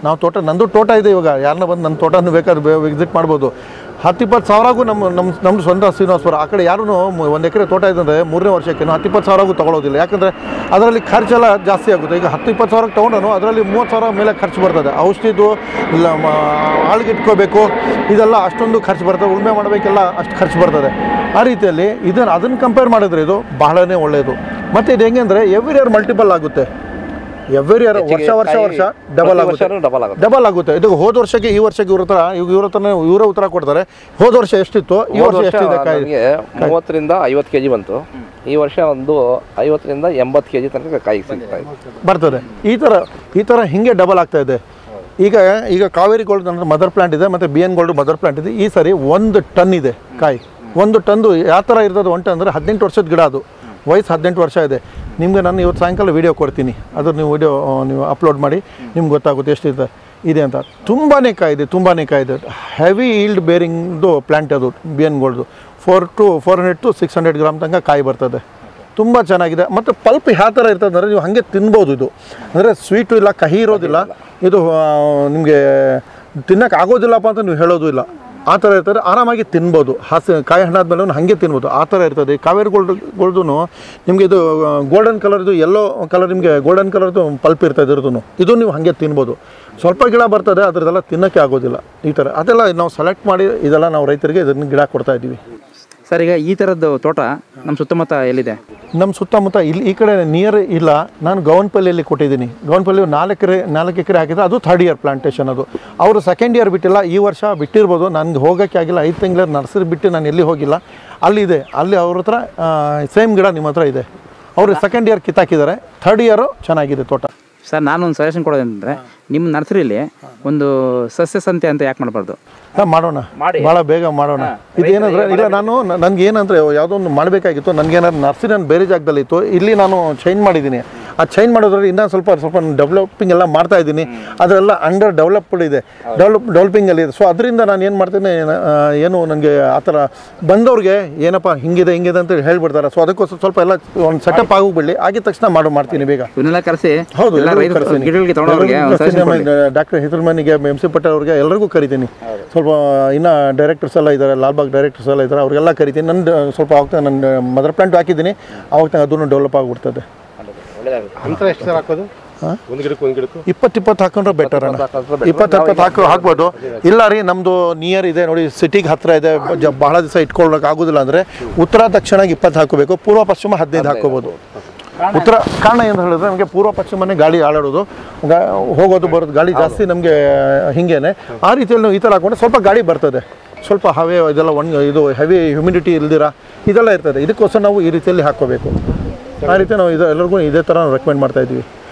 ನಾವು ನಂದು ತೋಟ ಇದೆ. ಇವಾಗ ಯಾರನ್ನ ಬಂದು ನನ್ನ ತೋಟನೂ ಬೇಕಾದ್ರೆ ವಿಸಿಟ್ ಮಾಡ್ಬೋದು. 10-20 ಸಾವಿರಗೂ ನಮ್ಮದು ಸ್ವಂತ ಶ್ರೀನಿವಾಸಪುರ. ಆ ಕಡೆ ಯಾರೂ 1 ಎಕರೆ ತೋಟ ಇದೆ ಅಂದರೆ 3ನೇ ವರ್ಷಕ್ಕೆ 10-20 ಸಾವಿರಗೂ ತೊಗೊಳೋದಿಲ್ಲ. ಯಾಕಂದರೆ ಅದರಲ್ಲಿ ಖರ್ಚೆಲ್ಲ ಜಾಸ್ತಿ ಆಗುತ್ತೆ. ಈಗ 10-20 ಸಾವಿರಕ್ಕೆ ತೊಗೊಂಡು ಅದರಲ್ಲಿ 30 ಸಾವಿರ ಮೇಲೆ ಖರ್ಚು ಬರ್ತದೆ. ಔಷಧಿದು ಇಲ್ಲ, ಆಳ್ಗೆ ಇಟ್ಕೋಬೇಕು, ಇದೆಲ್ಲ ಅಷ್ಟೊಂದು ಖರ್ಚು ಬರ್ತದೆ. ಉಳುಮೆ ಮಾಡಬೇಕೆಲ್ಲ ಅಷ್ಟು ಖರ್ಚು ಬರ್ತದೆ. ಆ ರೀತಿಯಲ್ಲಿ ಅದನ್ನು ಕಂಪೇರ್ ಮಾಡಿದ್ರೆ ಇದು ಬಹಳನೇ ಒಳ್ಳೆಯದು. ಮತ್ತು ಇದು ಹೆಂಗೆ ಅಂದರೆ ಎವ್ರಿ ಇಯರ್ ಮಲ್ಟಿಪಲ್ ಆಗುತ್ತೆ. ಎವ್ರಿ ಇಯರ್ ವರ್ಷ ಡಬಲ್ ಆಗುತ್ತೆ. ಇದು ಹೋದ ವರ್ಷಕ್ಕೆ ಈ ವರ್ಷಕ್ಕೆ ಇವರ ಉತ್ತರ ಕೊಡ್ತಾರೆ. ಹೋದ ವರ್ಷ ಎಷ್ಟಿತ್ತು, ಈ ವರ್ಷ ಎಷ್ಟಿದೆ ಕಾಯಿ? 30 ರಿಂದ 50 kg ಬಂತು. ಈ ವರ್ಷ ಒಂದು 50 ರಿಂದ 80 kg ತನಕ ಕಾಯಿ ಬರ್ತದೆ. ಈ ಥರ ಹಿಂಗೆ ಡಬಲ್ ಆಗ್ತಾ ಇದೆ. ಈಗ ಕಾವೇರಿ ಗೋಲ್ಡ್ ಅಂದರೆ ಮದರ್ ಪ್ಲಾಂಟ್ ಇದೆ, ಮತ್ತು BN ಗೋಲ್ಡ್ ಮದರ್ ಪ್ಲಾಂಟ್ ಇದೆ. ಈ ಸರಿ 1 ಟನ್ ಇದೆ ಕಾಯಿ. 1 ಟನ್ ಯಾವ ಥರ ಇರ್ತದೆ? 1 ಟನ್ ಅಂದರೆ 18 ವರ್ಷದ ಗಿಡ. ಅದು ವಯಸ್ಸು 18 ವರ್ಷ ಇದೆ. ನಿಮಗೆ ನಾನು ಇವತ್ತು ಸಾಯಂಕಾಲ ವೀಡಿಯೋ ಕೊಡ್ತೀನಿ. ಅದು ನೀವು ಅಪ್ಲೋಡ್ ಮಾಡಿ ನಿಮ್ಗೆ ಗೊತ್ತಾಗುತ್ತೆ ಎಷ್ಟಿದೆ ಇದೆ ಅಂತ. ತುಂಬಾ ಕಾಯಿ ಇದೆ. ಹೆವಿ ಈಲ್ಡ್ ಬೇರಿಂಗ್ದು ಪ್ಲ್ಯಾಂಟ್ ಅದು BN ಗೋಲ್ಡ್ದು. 400 to 600 ಗ್ರಾಮ್ ತನಕ ಕಾಯಿ ಬರ್ತದೆ. ತುಂಬ ಚೆನ್ನಾಗಿದೆ. ಮತ್ತು ಪಲ್ಪ್ ಯಾವ ಥರ ಇರ್ತದೆ ಅಂದರೆ ನೀವು ಹಾಗೆ ತಿನ್ಬೋದು. ಇದು ಅಂದರೆ ಸ್ವೀಟು ಇಲ್ಲ, ಕಹಿ ಇರೋದಿಲ್ಲ. ಇದು ನಿಮಗೆ ತಿನ್ನೋಕೆ ಆಗೋದಿಲ್ಲಪ್ಪ ಅಂತ ನೀವು ಹೇಳೋದು ಇಲ್ಲ. ಆ ಥರ ಇರ್ತದೆ. ಆರಾಮಾಗಿ ತಿನ್ಬೋದು. ಕಾಯಿ ಹಣ್ಣಾದ್ಮೇಲೆ ಹಾಗೆ ತಿನ್ಬೋದು. ಆ ಥರ ಇರ್ತದೆ. ಕಾವೇರಿ ಗೋಲ್ಡ್ದು ನಿಮಗೆ ಇದು ಗೋಲ್ಡನ್ ಕಲರ್ದು, ಯೆಲ್ಲೋ ಕಲರ್, ನಿಮಗೆ ಗೋಲ್ಡನ್ ಕಲರ್ದು ಪಲ್ಪ್ ಇರ್ತದೆ ಇರೋದು. ಇದು ನೀವು ಹಾಗೆ ತಿನ್ಬೋದು. ಸ್ವಲ್ಪ ಗಿಡ ಬರ್ತದೆ, ಅದರದೆಲ್ಲ ತಿನ್ನೋಕ್ಕೆ ಆಗೋದಿಲ್ಲ. ಈ ಥರ ಅದೆಲ್ಲ ನಾವು ಸೆಲೆಕ್ಟ್ ಮಾಡಿ ಇದೆಲ್ಲ ನಾವು ರೈತರಿಗೆ ಇದನ್ನು ಗಿಡ ಕೊಡ್ತಾ ಇದ್ದೀವಿ. ಸರ್, ಈಗ ಈ ಥರದ್ದು ತೋಟ ನಮ್ಮ ಸುತ್ತಮುತ್ತ ಎಲ್ಲಿದೆ? ನಮ್ಮ ಸುತ್ತಮುತ್ತ ಈ ಕಡೆ ನಿಯರ್ ಇಲ್ಲ. ನಾನು ಗೌನ್ಪಲ್ಲಿಯಲ್ಲಿ ಕೊಟ್ಟಿದ್ದೀನಿ. ಗೌನ್ಪಲ್ಲಿ 4 ಎಕರೆ ಹಾಕಿದ್ರೆ ಅದು 3rd ಇಯರ್ ಪ್ಲಾಂಟೇಶನ್. ಅದು ಅವರು 2nd ಇಯರ್ ಬಿಟ್ಟಿಲ್ಲ. ಈ ವರ್ಷ ಬಿಟ್ಟಿರ್ಬೋದು. ನನಗೆ ಹೋಗೋಕ್ಕೆ ಆಗಿಲ್ಲ. 5 ತಿಂಗಳ ನರ್ಸರಿ ಬಿಟ್ಟು ನಾನು ಎಲ್ಲಿ ಹೋಗಿಲ್ಲ. ಅಲ್ಲಿದೆ, ಅಲ್ಲಿ ಅವ್ರ ಹತ್ರ ಸೇಮ್ ಗಿಡ ನಿಮ್ಮ ಹತ್ರ ಇದೆ. ಅವರು 2nd ಇಯರ್ ಕಿತ್ತಾಕಿದ್ದಾರೆ. 3rd ಇಯರು ಚೆನ್ನಾಗಿದೆ ತೋಟ. ಸರ್, ನಾನೊಂದು ಸಜೆಷನ್ ಕೊಡೋದಂದರೆ ನಿಮ್ಮ ನರ್ಸರಿಲಿ ಒಂದು ಸಸ್ಯ ಸಂತೆ ಅಂತ ಯಾಕೆ ಮಾಡಬಾರ್ದು? ಮಾಡೋಣ, ಭಾಳ ಬೇಗ ಮಾಡೋಣ. ಇದೇನಂದರೆ ಇಲ್ಲ, ನನಗೆ ಏನಂದರೆ ಯಾವುದೋ ಒಂದು ಮಾಡಬೇಕಾಗಿತ್ತು. ನನಗೇನಾದ್ರು ನರ್ಸರಿ ನಾನು ಬೇರೆ ಜಾಗದಲ್ಲಿ ಇತ್ತು, ಇಲ್ಲಿ ನಾನು ಚೇಂಜ್ ಮಾಡಿದ್ದೀನಿ. ಆ ಚೇಂಜ್ ಮಾಡೋದ್ರಲ್ಲಿ ಇನ್ನೂ ಸ್ವಲ್ಪ ಡೆವಲಪಿಂಗ್ ಎಲ್ಲ ಮಾಡ್ತಾ ಇದ್ದೀನಿ. ಅದರೆಲ್ಲ ಅಂಡರ್ ಡೆವಲಪ್ಡ್ ಇದೆ, ಡೆವಲಪಿಂಗಲ್ಲಿ ಇದೆ. ಸೊ ಅದರಿಂದ ನಾನು ಏನು ಮಾಡ್ತೀನಿ, ಏನು ನನಗೆ ಆ ಥರ ಬಂದವ್ರಿಗೆ ಏನಪ್ಪ ಹಿಂಗಿದೆ ಅಂತ ಹೇಳ್ಬಿಡ್ತಾರೆ. ಸೊ ಅದಕ್ಕೋಸ್ಕರ ಸ್ವಲ್ಪ ಎಲ್ಲ ಒಂದು ಸೆಟಪ್ ಆಗೋಗ್ಬಿಡಲಿ, ಆಗಿದ ತಕ್ಷಣ ಮಾಡ್ತೀನಿ ಬೇಗ. ಹೌದು, ಡಾಕ್ಟರ್ ಹಿತಲ್ಮನಿಗೆ, ಎಂ ಸಿ ಪಟೇಲ್ ಅವ್ರಿಗೆ ಎಲ್ಲರಿಗೂ ಕರಿತೀನಿ. ಸ್ವಲ್ಪ ಇನ್ನು ಡೈರೆಕ್ಟರ್ಸ್ ಎಲ್ಲ ಇದ್ದಾರೆ, ಲಾಲ್ಬಾಗ್ ಡೈರೆಕ್ಟರ್ಸ್ ಎಲ್ಲ ಇದ್ದಾರೆ, ಅವ್ರಿಗೆಲ್ಲ ಕರಿತೀನಿ. ನನ್ನ ಸ್ವಲ್ಪ ಆವಾಗ ನನ್ನ ಮದರ್ ಪ್ಲಾಂಟ್ ಹಾಕಿದ್ದೀನಿ, ಅವಾಗ ಅದನ್ನು ಡೆವಲಪ್ ಆಗಿಬಿಡ್ತದೆ. ಅಂತರ ಎಷ್ಟು ಸರ್ ಹಾಕೋದು? ಒಂದು ಗಿಡಕ್ಕೂ 20 ಹಾಕೊಂಡ್ರೆ ಬೆಟರ್ ಅಣ್ಣ. 20 ಹಾಕ್ಬೋದು. ಇಲ್ಲ ರೀ, ನಮ್ಮದು ನಿಯರ್ ಇದೆ ನೋಡಿ, ಸಿಟಿಗೆ ಹತ್ತಿರ ಇದೆ, ಬಹಳ ದಿವಸ ಇಟ್ಕೊಳ್ಳೋಕೆ ಆಗೋದಿಲ್ಲ ಅಂದರೆ ಉತ್ತರ ದಕ್ಷಿಣಗೆ 20 ಹಾಕೋಬೇಕು, ಪೂರ್ವ ಪಶ್ಚಿಮ 15 ಹಾಕೋಬೋದು. ಉತ್ತರ ಕಾರಣ ಏನು ಹೇಳಿದ್ರೆ, ನಮಗೆ ಪೂರ್ವ ಪಶ್ಚಿಮನೇ ಗಾಳಿ ಆಡೋದು, ಹೋಗೋದು ಬರೋದು ಗಾಳಿ ಜಾಸ್ತಿ ನಮಗೆ ಹಿಂಗೇನೆ. ಆ ರೀತಿಯಲ್ಲಿ ನಾವು ಈ ಥರ ಹಾಕೊಂಡ್ರೆ ಸ್ವಲ್ಪ ಗಾಳಿ ಬರ್ತದೆ, ಸ್ವಲ್ಪ ಹವೆ ಇದೆಲ್ಲ ಇದು ಹೆವಿ ಹ್ಯುಮಿಡಿಟಿ ಇಲ್ದಿರ ಇದೆಲ್ಲ ಇರ್ತದೆ. ಇದಕ್ಕೋಸ್ಕರ ನಾವು ಈ ರೀತಿಯಲ್ಲಿ ಹಾಕ್ಕೋಬೇಕು. ಆ ರೀತಿ ನಾವು ಎಲ್ಲರಿಗೂ ಇದೇ ಥರ ನಾವು ರೆಕಮೆಂಡ್ ಮಾಡ್ತಾ ಇದ್ವಿ.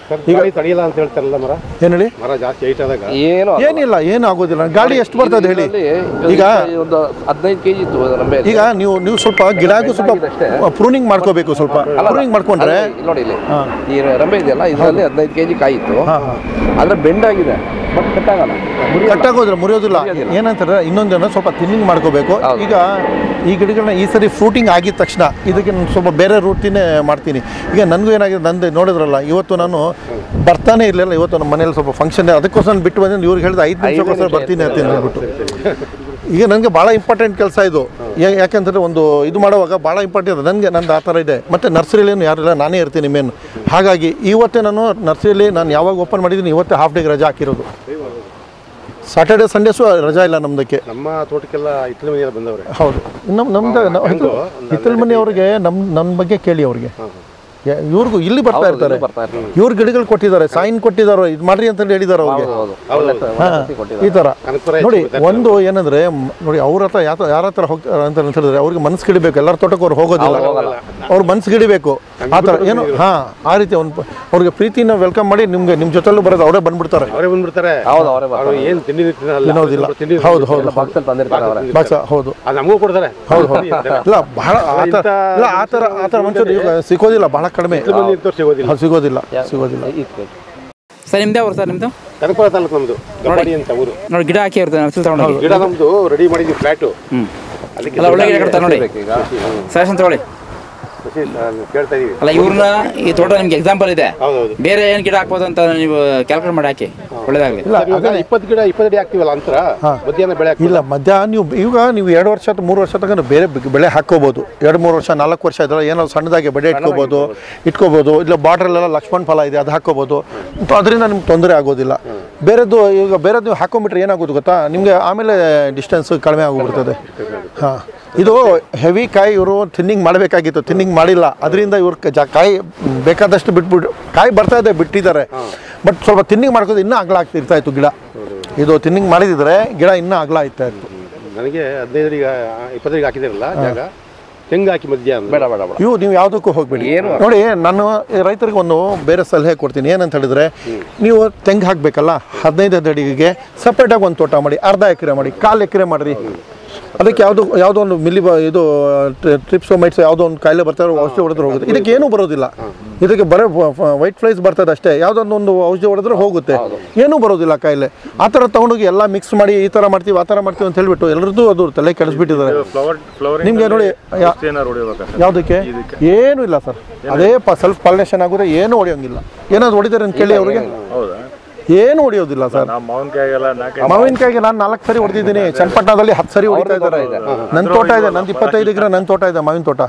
ಈಗ ತಡೆಯಲ್ಲ ಅಂತ ಹೇಳ್ತಾರಲ್ಲ ಮರ, ಏನು ಹೇಳಿ? ಮರ ಜಾಸ್ತಿ ಹೈಟ್ ಆದಾಗ ಏನಿಲ್ಲ, ಏನು ಆಗೋದಿಲ್ಲ. ಗಾಳಿ ಎಷ್ಟು ಬರ್ತದೆ ಹೇಳಿ? ಈಗ 15 kg ಇತ್ತು. ಈಗ ನೀವು ಸ್ವಲ್ಪ ಗಿಡಕ್ಕೂ ಸ್ವಲ್ಪ ಪ್ರೂನಿಂಗ್ ಮಾಡ್ಕೋಬೇಕು. ಸ್ವಲ್ಪ ಪ್ರೂನಿಂಗ್ ಮಾಡ್ಕೊಂಡ್ರೆ ನೋಡಿ, ಇಲ್ಲಿ ಈ ರಂಬೆ ಇದೆಯಲ್ಲ, ಇದರಲ್ಲಿ 15 kg ಕಾಯಿ ಇತ್ತು, ಆದರೆ ಬೆಂಡ್ ಆಗಿದೆ, ಬಟ್ ಕಟ್ಟಾಗೋದ್ರೆ ಮುರಿಯೋದಿಲ್ಲ. ಏನಂತಾರೆ, ಇನ್ನೊಂದೇನೋ ಸ್ವಲ್ಪ ಥಿನ್ನಿಂಗ್ ಮಾಡ್ಕೋಬೇಕು. ಈಗ ಈ ಗಿಡಗಳನ್ನ ಈ ಸರಿ ಫ್ರೂಟಿಂಗ್ ಆಗಿದ ತಕ್ಷಣ ಇದಕ್ಕೆ ಸ್ವಲ್ಪ ಬೇರೆ ರೂಟಿನೇ ಮಾಡ್ತೀನಿ. ಈಗ ನನಗೂ ಏನಾಗಿದೆ, ನಂದು ನೋಡಿದ್ರಲ್ಲ, ಇವತ್ತು ನಾನು ಬರ್ತಾನೆ ಇರಲಿಲ್ಲ. ಇವತ್ತು ನಮ್ಮ ಮನೇಲಿ ಸ್ವಲ್ಪ ಫಂಕ್ಷನ್, ಅದಕ್ಕೋಸ್ಕರ ಬಿಟ್ಟು ಬಂದು ಇವ್ರಿಗೆ ಹೇಳಿದ್ರೆ 5 ನಿಮಿಷಕ್ಕೋಸ್ಕರ ಬರ್ತೀನಿ ಅಂತ ಹೇಳ್ಬಿಟ್ಟು. ಈಗ ನನಗೆ ಭಾಳ ಇಂಪಾರ್ಟೆಂಟ್ ಕೆಲಸ ಇದು. ಯಾಕೆಂದರೆ ಒಂದು ಇದು ಮಾಡುವಾಗ ಭಾಳ ಇಂಪಾರ್ಟೆಂಟ್ ನನಗೆ, ನಂದು ಆ ಥರ ಇದೆ. ಮತ್ತು ನರ್ಸರಿಲೇನು ಯಾರಿಲ್ಲ, ನಾನೇ ಇರ್ತೀನಿ ಮೇನ್. ಹಾಗಾಗಿ ಇವತ್ತೇ ನಾನು ನರ್ಸರಿಯಲ್ಲಿ ನಾನು ಯಾವಾಗ ಓಪನ್ ಮಾಡಿದ್ದೀನಿ, ಇವತ್ತೇ ಹಾಫ್ ಡೇಗೆ ರಜಾ ಹಾಕಿರೋದು. ಸಾಟರ್ಡೆ ಸಂಡೇಸು ರಜಾ ಇಲ್ಲ ನಮ್ಮದಕ್ಕೆ. ನಮ್ಮ ತೋಟಕ್ಕೆಲ್ಲ ಹಿತ್ತಲ ಮನೆಯಲ್ಲ ಬಂದವ್ರೆ. ಹೌದು, ನಮ್ದು ಹಿತ್ತಲ ಮನೆಯವ್ರಿಗೆ ನನ್ನ ಬಗ್ಗೆ ಕೇಳಿ. ಅವ್ರಿಗೆ ಇವ್ರಿಗೂ ಇಲ್ಲಿ ಬರ್ತಾ ಇರ್ತಾರೆ, ಇವ್ರ ಗಿಡಗಳು ಕೊಟ್ಟಿದ್ದಾರೆ, ಸೈನ್ ಕೊಟ್ಟಿದ್ದಾರೆ, ಇದು ಮಾಡ್ರಿ ಅಂತ ಹೇಳಿದ್ದಾರೆ ಅವ್ರಿಗೆ. ಈ ಥರ ನೋಡಿ. ಒಂದು ಏನಂದ್ರೆ ನೋಡಿ, ಅವ್ರ ಹತ್ರ ಯಾರ ಹತ್ರ ಹೋಗ್ತಾರೆ ಅಂತ ಹೇಳಿದ್ರೆ ಅವ್ರಿಗೆ ಮನ್ಸು ಗಿಡಬೇಕು. ಎಲ್ಲರ ತೋಟಕ್ಕೆ ಅವ್ರು ಹೋಗೋದಿಲ್ಲ, ಅವ್ರ ಮನ್ಸು ಗಿಡಬೇಕು. ಆ ಥರ ಏನು ಆ ರೀತಿ ಅವ್ರಿಗೆ ಪ್ರೀತಿನ ವೆಲ್ಕಮ್ ಮಾಡಿ ನಿಮ್ಮ ಜೊತೆಲ್ಲೂ ಬರೋದು ಅವರೇ ಬಂದ್ಬಿಡ್ತಾರೆ. ಏನು ತಿಂಡಿ ತಿನ್ನೋದಿಲ್ಲ. ಹೌದು ಹೌದು ಹೌದು, ನಮಗೂ ಕೊಡ್ತಾರೆ. ಹೌದು ಹೌದು. ಇಲ್ಲ ಬಹಳ ಆ ಥರ ಮನುಷ್ಯರು ಈಗ ಸಿಗೋದಿಲ್ಲ, ಬಹಳ ಕಡಿಮೆ ಸಿಗೋದಿಲ್ಲ. ಸರ್ ನಿಮ್ದೇ ಅವ್ರು ಸರ್? ನಿಮ್ದು ಕನಕಪುರ ತಾಲೂಕು, ನಮ್ದು ಗಬ್ಬಾಡಿ ಅಂತ ಊರು. ನೋಡಿ, ಗಿಡ ಹಾಕಿ ಇರ್ತದೆ, ಗಿಡ ನಮ್ದು ರೆಡಿ ಮಾಡಿದ್ವಿ ಫ್ಲಾಟು. ಅದಕ್ಕೆ ಒಳ್ಳೆ ಗಿಡ ಕಟ್ತಾರೆ ನೋಡಿ, ಸಜೆಷನ್ ತಗೊಳ್ಳಿ. ಕೇಳ್ತಾ ಇದೀವಿ. ಅಲ್ಲ, ಇವ್ರನ್ನ ಈ ತೋಟ ನಿಮ್ಗೆ ಎಕ್ಸಾಂಪಲ್ ಇದೆ, ಬೇರೆ ಏನ್ ಗಿಡ ಹಾಕ್ಬೋದು ಅಂತ ನೀವು ಕ್ಯಾಲ್ಕುಲೇಟ್ ಮಾಡಿ ಹಾಕಿ, ಒಳ್ಳೇದಾಗಲಿ. 20 ಗಿಡ 20 ಅಡಿ ಹಾಕ್ತೀವಲ್ಲ ಅಂತರ, ಮಧ್ಯಾಹ್ನ ಬೆಳೆ ಇಲ್ಲ. ಮಧ್ಯಾಹ್ನ ನೀವು 2 ವರ್ಷ 3 ವರ್ಷ ತನಕ ಬೇರೆ ಬೆಳೆ ಹಾಕೋಬಹುದು. 2-3 ವರ್ಷ 4 ವರ್ಷ ಇದೆಲ್ಲ ಏನೋ ಸಣ್ಣದಾಗಿ ಬೆಳೆ ಇಟ್ಕೋಬಹುದು. ಇಲ್ಲ ಬಾರ್ಡ್ರಲ್ಲೆಲ್ಲ ಲಕ್ಷ್ಮಣ ಫಲ ಇದೆ, ಅದು ಹಾಕೋಬಹುದು. ಅದರಿಂದ ನಿಮ್ಗೆ ತೊಂದರೆ ಆಗೋದಿಲ್ಲ. ಬೇರೆದು ನೀವು ಹಾಕೊಂಡ್ಬಿಟ್ರೆ ಏನಾಗೋದು ಗೊತ್ತಾ, ನಿಮಗೆ ಆಮೇಲೆ ಡಿಸ್ಟೆನ್ಸ್ ಕಡಿಮೆ ಆಗೋಗ್ಬಿಡ್ತದೆ. ಹಾಂ, ಇದು ಹೆವಿ ಕಾಯಿ ಇವರು ಥಿನ್ನಿಂಗ್ ಮಾಡಬೇಕಾಗಿತ್ತು, ಥಿನ್ನಿಂಗ್ ಮಾಡಿಲ್ಲ. ಅದರಿಂದ ಇವ್ರು ಕಾಯಿ ಬೇಕಾದಷ್ಟು ಬಿಟ್ಬಿಟ್ಟು ಕಾಯಿ ಬರ್ತಾ ಇದೆ, ಬಿಟ್ಟಿದ್ದಾರೆ. ಬಟ್ ಸ್ವಲ್ಪ ಥಿನ್ನಿಂಗ್ ಮಾಡ್ಕೋದು ಇನ್ನೂ ಅಗಲ ಆಗ್ತಿರ್ತಾ ಇತ್ತು ಗಿಡ. ಇದು ಥಿನ್ನಿಂಗ್ ಮಾಡಿದಿದ್ರೆ ಗಿಡ ಇನ್ನೂ ಅಗಲ ಆಗ್ತಾ ಇತ್ತು. ನನಗೆ 15 20 ಹಾಕಿದಿರಲ್ಲ ಜಾಗ, ತೆಂಗು ಹಾಕಿ ಮಧ್ಯ ಬೇಡ. ನೀವು ಯಾವುದಕ್ಕೂ ಹೋಗ್ಬೇಡಿ. ನೋಡಿ, ನಾನು ರೈತರಿಗೆ ಒಂದು ಬೇರೆ ಸಲಹೆ ಕೊಡ್ತೀನಿ. ಏನಂತ ಹೇಳಿದ್ರೆ, ನೀವು ತೆಂಗು ಹಾಕಬೇಕಲ್ಲ, 15 ಅಡಿಗೆ ಸಪ್ರೇಟಾಗಿ ಒಂದು ತೋಟ ಮಾಡಿ, ಅರ್ಧ ಎಕರೆ ಮಾಡಿ, 1/4 ಎಕರೆ ಮಾಡಿರಿ. ಅದಕ್ಕೆ ಯಾವುದೋ ಒಂದು ಇದು ಟ್ರಿಪ್ಸೋಮೈಟ್ಸ್ ಯಾವುದೋ ಒಂದು ಕಾಯಿಲೆ ಬರ್ತಾರೆ, ಔಷಧಿ ಹೊಡೆದ್ರೆ ಹೋಗುತ್ತೆ. ಇದಕ್ಕೆ ಏನೂ ಬರೋದಿಲ್ಲ. ಇದಕ್ಕೆ ಬರೋ ವೈಟ್ ಫ್ಲೈಸ್ ಬರ್ತದೆ ಅಷ್ಟೇ. ಯಾವುದೊಂದು ಔಷಧಿ ಹೊಡೆದ್ರೆ ಹೋಗುತ್ತೆ, ಏನೂ ಬರೋದಿಲ್ಲ ಕಾಯಿಲೆ. ಆ ಥರ ತೊಗೊಂಡೋಗಿ ಎಲ್ಲ ಮಿಕ್ಸ್ ಮಾಡಿ ಈ ಥರ ಮಾಡ್ತೀವಿ, ಆ ಥರ ಮಾಡ್ತೀವಿ ಅಂತ ಹೇಳ್ಬಿಟ್ಟು ಎಲ್ಲರದ್ದು ಅದು ತಲೆ ಕೆಡಿಸ್ಬಿಟ್ಟಿದ್ದಾರೆ. ನಿಮಗೆ ನೋಡಿ, ಯಾವುದಕ್ಕೆ ಏನೂ ಇಲ್ಲ ಸರ್. ಅದೇ ಸೆಲ್ಫ್ ಪಾಲಿನೇಷನ್ ಆಗೋದ್ರೆ ಏನೂ ಹೊಡೆಯೋಂಗಿಲ್ಲ. ಏನಾದ್ರು ಹೊಡಿತಾರೆ ಅಂತ ಕೇಳಿ ಅವ್ರಿಗೆ, ಏನು ಹೊಡೆಯೋದಿಲ್ಲ ಸರ್. ಮಾವಿನಕಾಯಿಗೆ ನಾನು 4 ಸರಿ ಹೊಡೆದಿದ್ದೀನಿ. ಚನ್ನಪಟ್ಟಣದಲ್ಲಿ 10 ಸರಿ ಹೊಡಿತಾ ಇದ್ದಾರೆ. ನನ್ನ ತೋಟ ಇದೆ, ನಂದು 25 ಎಕರೆ ನನ್ನ ತೋಟ ಇದೆ, ಮಾವಿನ ತೋಟ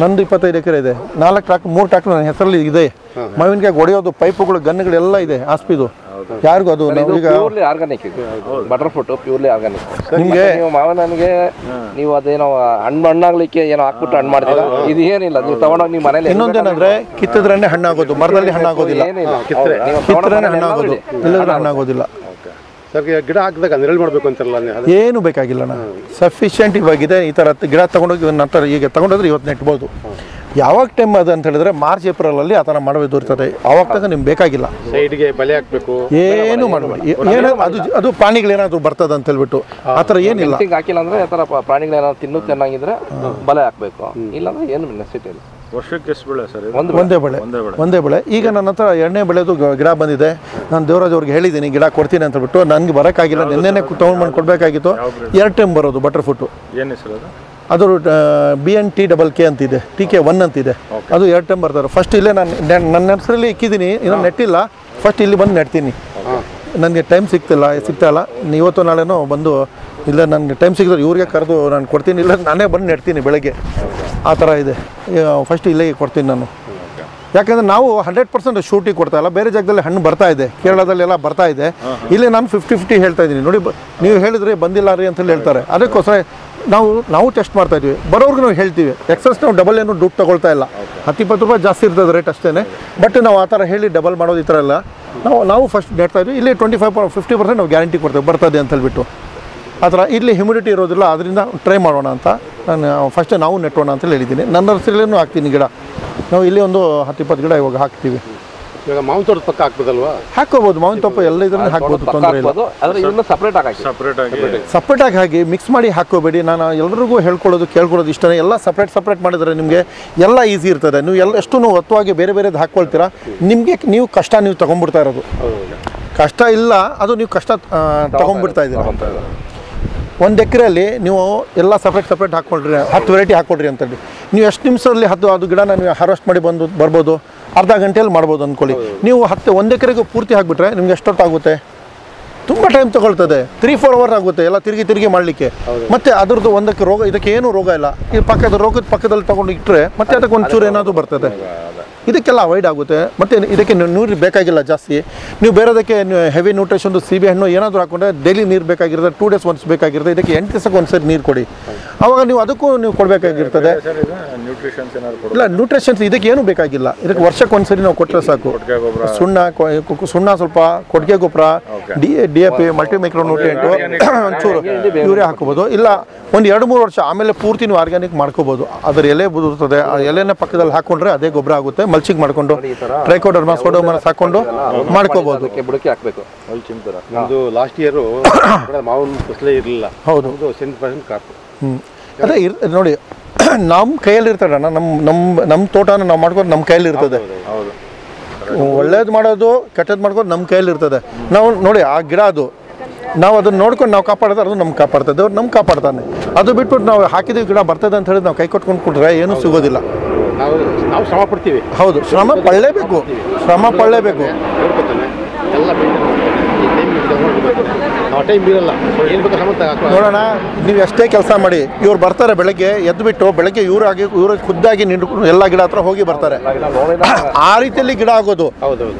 ನಂದು 25 ಎಕರೆ ಇದೆ. 3 ಟ್ರಾಕ್ಟರ್ ನನ್ನ ಹೆಸರಲ್ಲಿ ಇದೆ. ಮಾವಿನಕಾಯಿ ಹೊಡೆಯೋದು, ಪೈಪುಗಳು, ಗನ್ನುಗಳೆಲ್ಲ ಇದೆ. ಆಸ್ಪಿದು ಯಾರಿಗೂ ಅದು ಈಗ organic butter fruit purely organic. ನಿಮಗೆ ಮಾವನಿಗೆ ನೀವು ಅದೇನೋ ಹಣ್ಣಾಗ್ಲಿಕ್ಕೆ ಏನೋ ಹಾಕ್ಬಿಟ್ಟು ಹಣ್ಣು ಮಾಡ್ತೀರಾ, ಇದು ಏನಿಲ್ಲ. ನೀವು ತಗೊಂಡೋಗಿ ನೀವು ಮನೇಲಿ. ಇನ್ನೊಂದೇನಂದ್ರೆ ಕಿತ್ತಿದ್ರೇ ಹಣ್ಣಾಗೋದು, ಮರದಲ್ಲಿ ಹಣ್ಣಾಗೋದಿಲ್ಲ. ಕಿತ್ತರೆ ಹಣ್ಣಾಗೋದು, ಇಲ್ಲದ್ರೆ ಹಣ್ಣಾಗೋದಿಲ್ಲ. ಗಿಡ ಹಾಕಿದಾಗ ನೆರಳು ಮಾಡಬೇಕು ಅಂತಾರಲ್ಲ, ಏನು ಬೇಕಾಗಿಲ್ಲ. ಸಫಿಷಿಯೆಂಟ್ ಇವಾಗಿದೆ. ಈ ಥರ ಗಿಡ ತಗೊಂಡೋಗಿ ನಂತರ ಈಗ ತಗೊಂಡೋದ್ರೆ ಇವತ್ತು ನೆಟ್ಬೋದು. ಯಾವಾಗ ಟೈಮ್ ಅದು ಅಂತ ಹೇಳಿದ್ರೆ ಮಾರ್ಚ್ ಏಪ್ರಿಲಲ್ಲಿ ಆ ಥರ ಮಾಡಬೇಕು ಇರ್ತದೆ. ಆವಾಗ ತನಕ ನಿಮ್ಗೆ ಬೇಕಾಗಿಲ್ಲ, ಸೈಡ್ಗೆ ಬಲೆ ಹಾಕಬೇಕು, ಏನು ಮಾಡಬೇಡಿ. ಏನೋ ಅದು ಪ್ರಾಣಿಗಳೇನಾದ್ರು ಬರ್ತದೆ ಅಂತ ಹೇಳ್ಬಿಟ್ಟು ಆ ಥರ ಏನಿಲ್ಲ. ಹಾಕಿಲ್ಲ ಅಂದರೆ ಆ ಥರ ಪ್ರಾಣಿಗಳೇನಾದ್ರು ತಿನ್ನು ಚೆನ್ನಾಗಿದ್ರೆ ಬಲೆ ಹಾಕಬೇಕು, ಇಲ್ಲಾಂದ್ರೆ ಏನು ನೆಸಿಟಿ ಇಲ್ಲ. ವರ್ಷಕ್ಕೆ ಎಷ್ಟು ಬೆಳೆ ಸರ್? ಒಂದೇ ಬೆಳೆ. ಈಗ ನನ್ನ ಹತ್ರ 2ನೇ ಬೆಳೆದು ಗಿಡ ಬಂದಿದೆ. ನಾನು ದೇವರಾಜ್ ಅವ್ರಿಗೆ ಹೇಳಿದ್ದೀನಿ ಗಿಡ ಕೊಡ್ತೀನಿ ಅಂತ ಹೇಳ್ಬಿಟ್ಟು. ನನಗೆ ಬರೋಕ್ಕಾಗಿಲ್ಲ, ನಿನ್ನೆನೇ ತೊಗೊಂಡು ಕೊಡಬೇಕಾಗಿತ್ತು. 2 ಟೈಮ್ ಬರೋದು ಬಟರ್ ಫ್ರೂಟು. ಏನು ಹೆಸರು ಅದು BNTKK ಅಂತಿದೆ, TK1 ಅಂತಿದೆ. ಅದು 2 ಟೈಮ್ ಬರ್ತಾರೆ. ಫಸ್ಟ್ ಇಲ್ಲೇ ನನ್ನ ಹೆಸರಲ್ಲಿ ಇಕ್ಕಿದ್ದೀನಿ, ಇನ್ನೂ ನೆಟ್ಟಿಲ್ಲ. ಫಸ್ಟ್ ಇಲ್ಲಿ ಬಂದು ನೆಡ್ತೀನಿ. ನನಗೆ ಟೈಮ್ ಸಿಗ್ತಾ ಇಲ್ಲ. ಇವತ್ತು ನಾಳೆನೋ ಬಂದು ಇಲ್ಲ ನನಗೆ ಟೈಮ್ ಸಿಗಿದ್ರೆ ಇವ್ರಿಗೆ ಕರೆದು ನಾನು ಕೊಡ್ತೀನಿ, ಇಲ್ಲ ನಾನೇ ಬಂದು ನೆಡ್ತೀನಿ ಬೆಳಗ್ಗೆ. ಆ ಥರ ಇದೆ. ಫಸ್ಟ್ ಇಲ್ಲೇ ಕೊಡ್ತೀನಿ ನಾನು. ಯಾಕಂದರೆ ನಾವು 100% ಶೂಟಿಗೆ ಕೊಡ್ತಾ ಇಲ್ಲ. ಬೇರೆ ಜಾಗದಲ್ಲಿ ಹಣ್ಣು ಬರ್ತಾ ಇದೆ, ಕೇರಳದಲ್ಲೆಲ್ಲ ಬರ್ತಾ ಇದೆ. ಇಲ್ಲಿ ನಾನು 50-50 ಹೇಳ್ತಾ ಇದ್ದೀನಿ. ನೋಡಿ, ನೀವು ಹೇಳಿದ್ರೆ ಬಂದಿಲ್ಲ ರೀ ಅಂತೇಳಿ ಹೇಳ್ತಾರೆ. ಅದಕ್ಕೋಸ್ಕರ ನಾವು ಟೆಸ್ಟ್ ಮಾಡ್ತಾ ಇದ್ದೀವಿ. ಬರೋರ್ಗೆ ನಾವು ಹೇಳ್ತೀವಿ. ಎಕ್ಸಸ್ ನಾವು ಡಬಲ್ ಏನು ದುಡ್ಡು ತೊಗೊಳ್ತಾ ಇಲ್ಲ. 10-20 ರೂಪಾಯಿ ಜಾಸ್ತಿ ಇರ್ತದೆ ರೇಟ್ ಅಷ್ಟೇ. ಬಟ್ ನಾವು ಆ ಥರ ಹೇಳಿ ಡಬಲ್ ಮಾಡೋದು ಈ ಥರ ಎಲ್ಲ ನಾವು ಫಸ್ಟ್ ನೆಡ್ತಾ ಇದ್ವಿ. ಇಲ್ಲಿ 25-50% ನಾವು ಗ್ಯಾರಂಟಿ ಕೊಡ್ತೇವೆ ಬರ್ತದೆ ಅಂತ ಹೇಳ್ಬಿಟ್ಟು. ಆ ಥರ ಇಲ್ಲಿ ಹ್ಯುಮಿಡಿಟಿ ಇರೋದಿಲ್ಲ, ಅದರಿಂದ ಟ್ರೈ ಮಾಡೋಣ ಅಂತ ನಾನು ಫಸ್ಟ್ ನಾವು ನೆಟ್ಟೋಣ ಅಂತೇಳಿ ಹೇಳಿದ್ದೀನಿ. ನನ್ನ ನರ್ಸರಿಯಲ್ಲೂ ಹಾಕ್ತೀನಿ ಗಿಡ. ನಾವು ಇಲ್ಲಿ ಒಂದು 10-20 ಗಿಡ ಇವಾಗ ಹಾಕ್ತೀವಿ. ಇವಾಗ ಮಾವಿನ ತೋಟದ ಪಕ್ಕ ಹಾಕ್ಬೋದಲ್ವಾ? ಹಾಕೋಬೋದು, ಮಾವಿನ ತೋಪ ಎಲ್ಲ ಇದನ್ನು ಹಾಕ್ಬೋದು, ತೊಂದರೆ ಇಲ್ಲ. ಸಪ್ರೇಟಾಗಿ ಹಾಕಿ ಮಿಕ್ಸ್ ಮಾಡಿ ಹಾಕೋಬೇಡಿ. ನಾನು ಎಲ್ಲರಿಗೂ ಕೇಳ್ಕೊಳ್ಳೋದು ಇಷ್ಟನೇ. ಎಲ್ಲ ಸಪ್ರೇಟ್ ಮಾಡಿದರೆ ನಿಮಗೆ ಎಲ್ಲ ಈಸಿ ಇರ್ತದೆ. ನೀವು ಎಷ್ಟು ಒತ್ತವಾಗಿ ಬೇರೆ ಬೇರೆದು ಹಾಕ್ಕೊಳ್ತೀರಾ, ನೀವು ಕಷ್ಟ ನೀವು ತೊಗೊಂಡ್ಬಿಡ್ತಾ ಇರೋದು. ಕಷ್ಟ ಇಲ್ಲ, ಅದು ನೀವು ಕಷ್ಟ ತೊಗೊಂಡ್ಬಿಡ್ತಾ ಇದ್ದೀರಾ. 1 ಎಕರೆಯಲ್ಲಿ ನೀವು ಎಲ್ಲ ಸಪ್ರೇಟ್ ಹಾಕ್ಕೊಳ್ರಿ, 10 ವೆರೈಟಿ ಹಾಕ್ಕೊಳ್ರಿ ಅಂತೇಳಿ. ನೀವು ಎಷ್ಟು ನಿಮಿಷದಲ್ಲಿ ಅದು ಗಿಡನ ನೀವು ಹಾರ್ವೆಸ್ಟ್ ಮಾಡಿ ಬರ್ಬೋದು, ಅರ್ಧ ಗಂಟೆಯಲ್ಲಿ ಮಾಡ್ಬೋದು ಅಂದ್ಕೊಳ್ಳಿ. ನೀವು 1 ಎಕರೆಗೂ ಪೂರ್ತಿ ಹಾಕ್ಬಿಟ್ರೆ ನಿಮ್ಗೆ ಎಷ್ಟೊತ್ತಾಗುತ್ತೆ? ತುಂಬ ಟೈಮ್ ತೊಗೊಳ್ತದೆ. 3-4 ಅವರ್ ಆಗುತ್ತೆ ಎಲ್ಲ ತಿರುಗಿ ಮಾಡಲಿಕ್ಕೆ. ಮತ್ತು ಅದ್ರದ್ದು ಒಂದಕ್ಕೆ ರೋಗ, ಇದಕ್ಕೆ ಏನು ರೋಗ ಇಲ್ಲ. ಈ ರೋಗದ ಪಕ್ಕದಲ್ಲಿ ತೊಗೊಂಡು ಇಟ್ಟರೆ ಮತ್ತೆ ಅದಕ್ಕೆ ಒಂಚೂರು ಏನಾದರೂ ಬರ್ತದೆ. ಇದಕ್ಕೆಲ್ಲ ಅವಾಯ್ಡ್ ಆಗುತ್ತೆ. ಮತ್ತು ಇದಕ್ಕೆ ನೀರು ಬೇಕಾಗಿಲ್ಲ ಜಾಸ್ತಿ. ನೀವು ಬೇರೆದಕ್ಕೆ ಹೆವಿ ನ್ಯೂಟ್ರಿಷನ್ದು ಸೀಬೆ ಹಣ್ಣು ಏನಾದರೂ ಹಾಕ್ಕೊಂಡ್ರೆ ಡೈಲಿ ನೀರು ಬೇಕಾಗಿರುತ್ತೆ. 2 ಡೇಸ್ ಒನ್ಸ್ ಬೇಕಾಗಿರುತ್ತೆ. ಇದಕ್ಕೆ 8 ದಿವಸಕ್ಕೆ ಒಂದ್ಸರಿ ನೀರು ಕೊಡಿ. ಆವಾಗ ನೀವು ಅದಕ್ಕೂ ನೀವು ಕೊಡಬೇಕಾಗಿರ್ತದೆ. ಇಲ್ಲ, ನ್ಯೂಟ್ರಿಷನ್ಸ್ ಇದಕ್ಕೆ ಏನೂ ಬೇಕಾಗಿಲ್ಲ. ಇದಕ್ಕೆ ವರ್ಷಕ್ಕೆ ಒಂದ್ಸರಿ ನಾವು ಕೊಟ್ಟರೆ ಸಾಕು. ಸುಣ್ಣ ಸ್ವಲ್ಪ, ಕೊಟ್ಟಿಗೆ ಗೊಬ್ಬರ, DAP, ಮಲ್ಟಿಮೈಕ್ರೋ ನ್ಯೂಟ್ರಿಯೆಂಟು, ಒಂಚೂರು ಯೂರಿಯಾ ಹಾಕೋಬೋದು. ಇಲ್ಲ ಒಂದು 2-3 ವರ್ಷ ಆಮೇಲೆ ಪೂರ್ತಿ ನೀವು ಆರ್ಗ್ಯಾನಿಕ್ ಮಾಡ್ಕೋಬೋದು. ಅದರ ಎಲೆ ಬುದುರ್ತದೆ, ಆ ಎಲೆನ ಪಕ್ಕದಲ್ಲಿ ಹಾಕ್ಕೊಂಡ್ರೆ ಅದೇ ಗೊಬ್ಬರ ಆಗುತ್ತೆ. ಮಲ್ಚಿಂಗ್ ಮಾಡ್ಕೊಂಡು ಟ್ರೈಕೋಡರ್ಮಾ, ಸೋಡೋಮೋನಾಸ್ ಹಾಕೊಂಡು ಮಾಡ್ಕೋಬೋದು. ನಮ್ಮದು ಲಾಸ್ಟ್ ಇಯರು ಮಾವಿನ ಫಸಲೇ ಇರಲಿಲ್ಲ. ಹೌದು, 100% ಕಾಪು. ಅದೇ ನೋಡಿ, ನಮ್ಮ ಕೈಯಲ್ಲಿ ಇರ್ತದೆ. ನಮ್ಮ ತೋಟನ ನಾವು ಮಾಡ್ಕೊಂಡು ನಮ್ಮ ಕೈಯಲ್ಲಿ ಇರ್ತದೆ. ಒಳ್ಳೇದು ಮಾಡೋದು, ಕೆಟ್ಟದ್ದು ಮಾಡ್ಕೊಂಡು ನಮ್ಮ ಕೈಯಲ್ಲಿ ಇರ್ತದೆ. ನಾವು ನೋಡಿ, ಆ ಗಿಡ ಅದು ನಾವು ಅದನ್ನು ನೋಡ್ಕೊಂಡು ನಾವು ಕಾಪಾಡಿದ್ರೆ ಅದು ನಮ್ಗೆ ಕಾಪಾಡ್ತದೆ, ಅವ್ರು ನಮ್ಗೆ ಕಾಪಾಡ್ತಾನೆ. ಅದು ಬಿಟ್ಬಿಟ್ಟು ನಾವು ಹಾಕಿದ್ದೀವಿ ಗಿಡ ಬರ್ತದೆ ಅಂತ ಹೇಳಿದ್ರೆ ನಾವು ಕೈ ಕೊಟ್ಕೊಂಡು ಕೊಟ್ರೆ ಏನೂ ಸಿಗೋದಿಲ್ಲ. ನಾವು ಶ್ರಮ ಪಡ್ತೀವಿ. ಹೌದು, ಶ್ರಮ ಪಡಲೇಬೇಕು. ನೋಡೋಣ, ನೀವು ಎಷ್ಟೇ ಕೆಲಸ ಮಾಡಿ, ಇವ್ರು ಬರ್ತಾರೆ ಬೆಳಗ್ಗೆ ಎದ್ದುಬಿಟ್ಟು, ಬೆಳಗ್ಗೆ ಇವ್ರು ಖುದ್ದಾಗಿ ಎಲ್ಲ ಗಿಡ ಹತ್ರ ಹೋಗಿ ಬರ್ತಾರೆ. ಆ ರೀತಿಯಲ್ಲಿ ಗಿಡ ಆಗೋದು.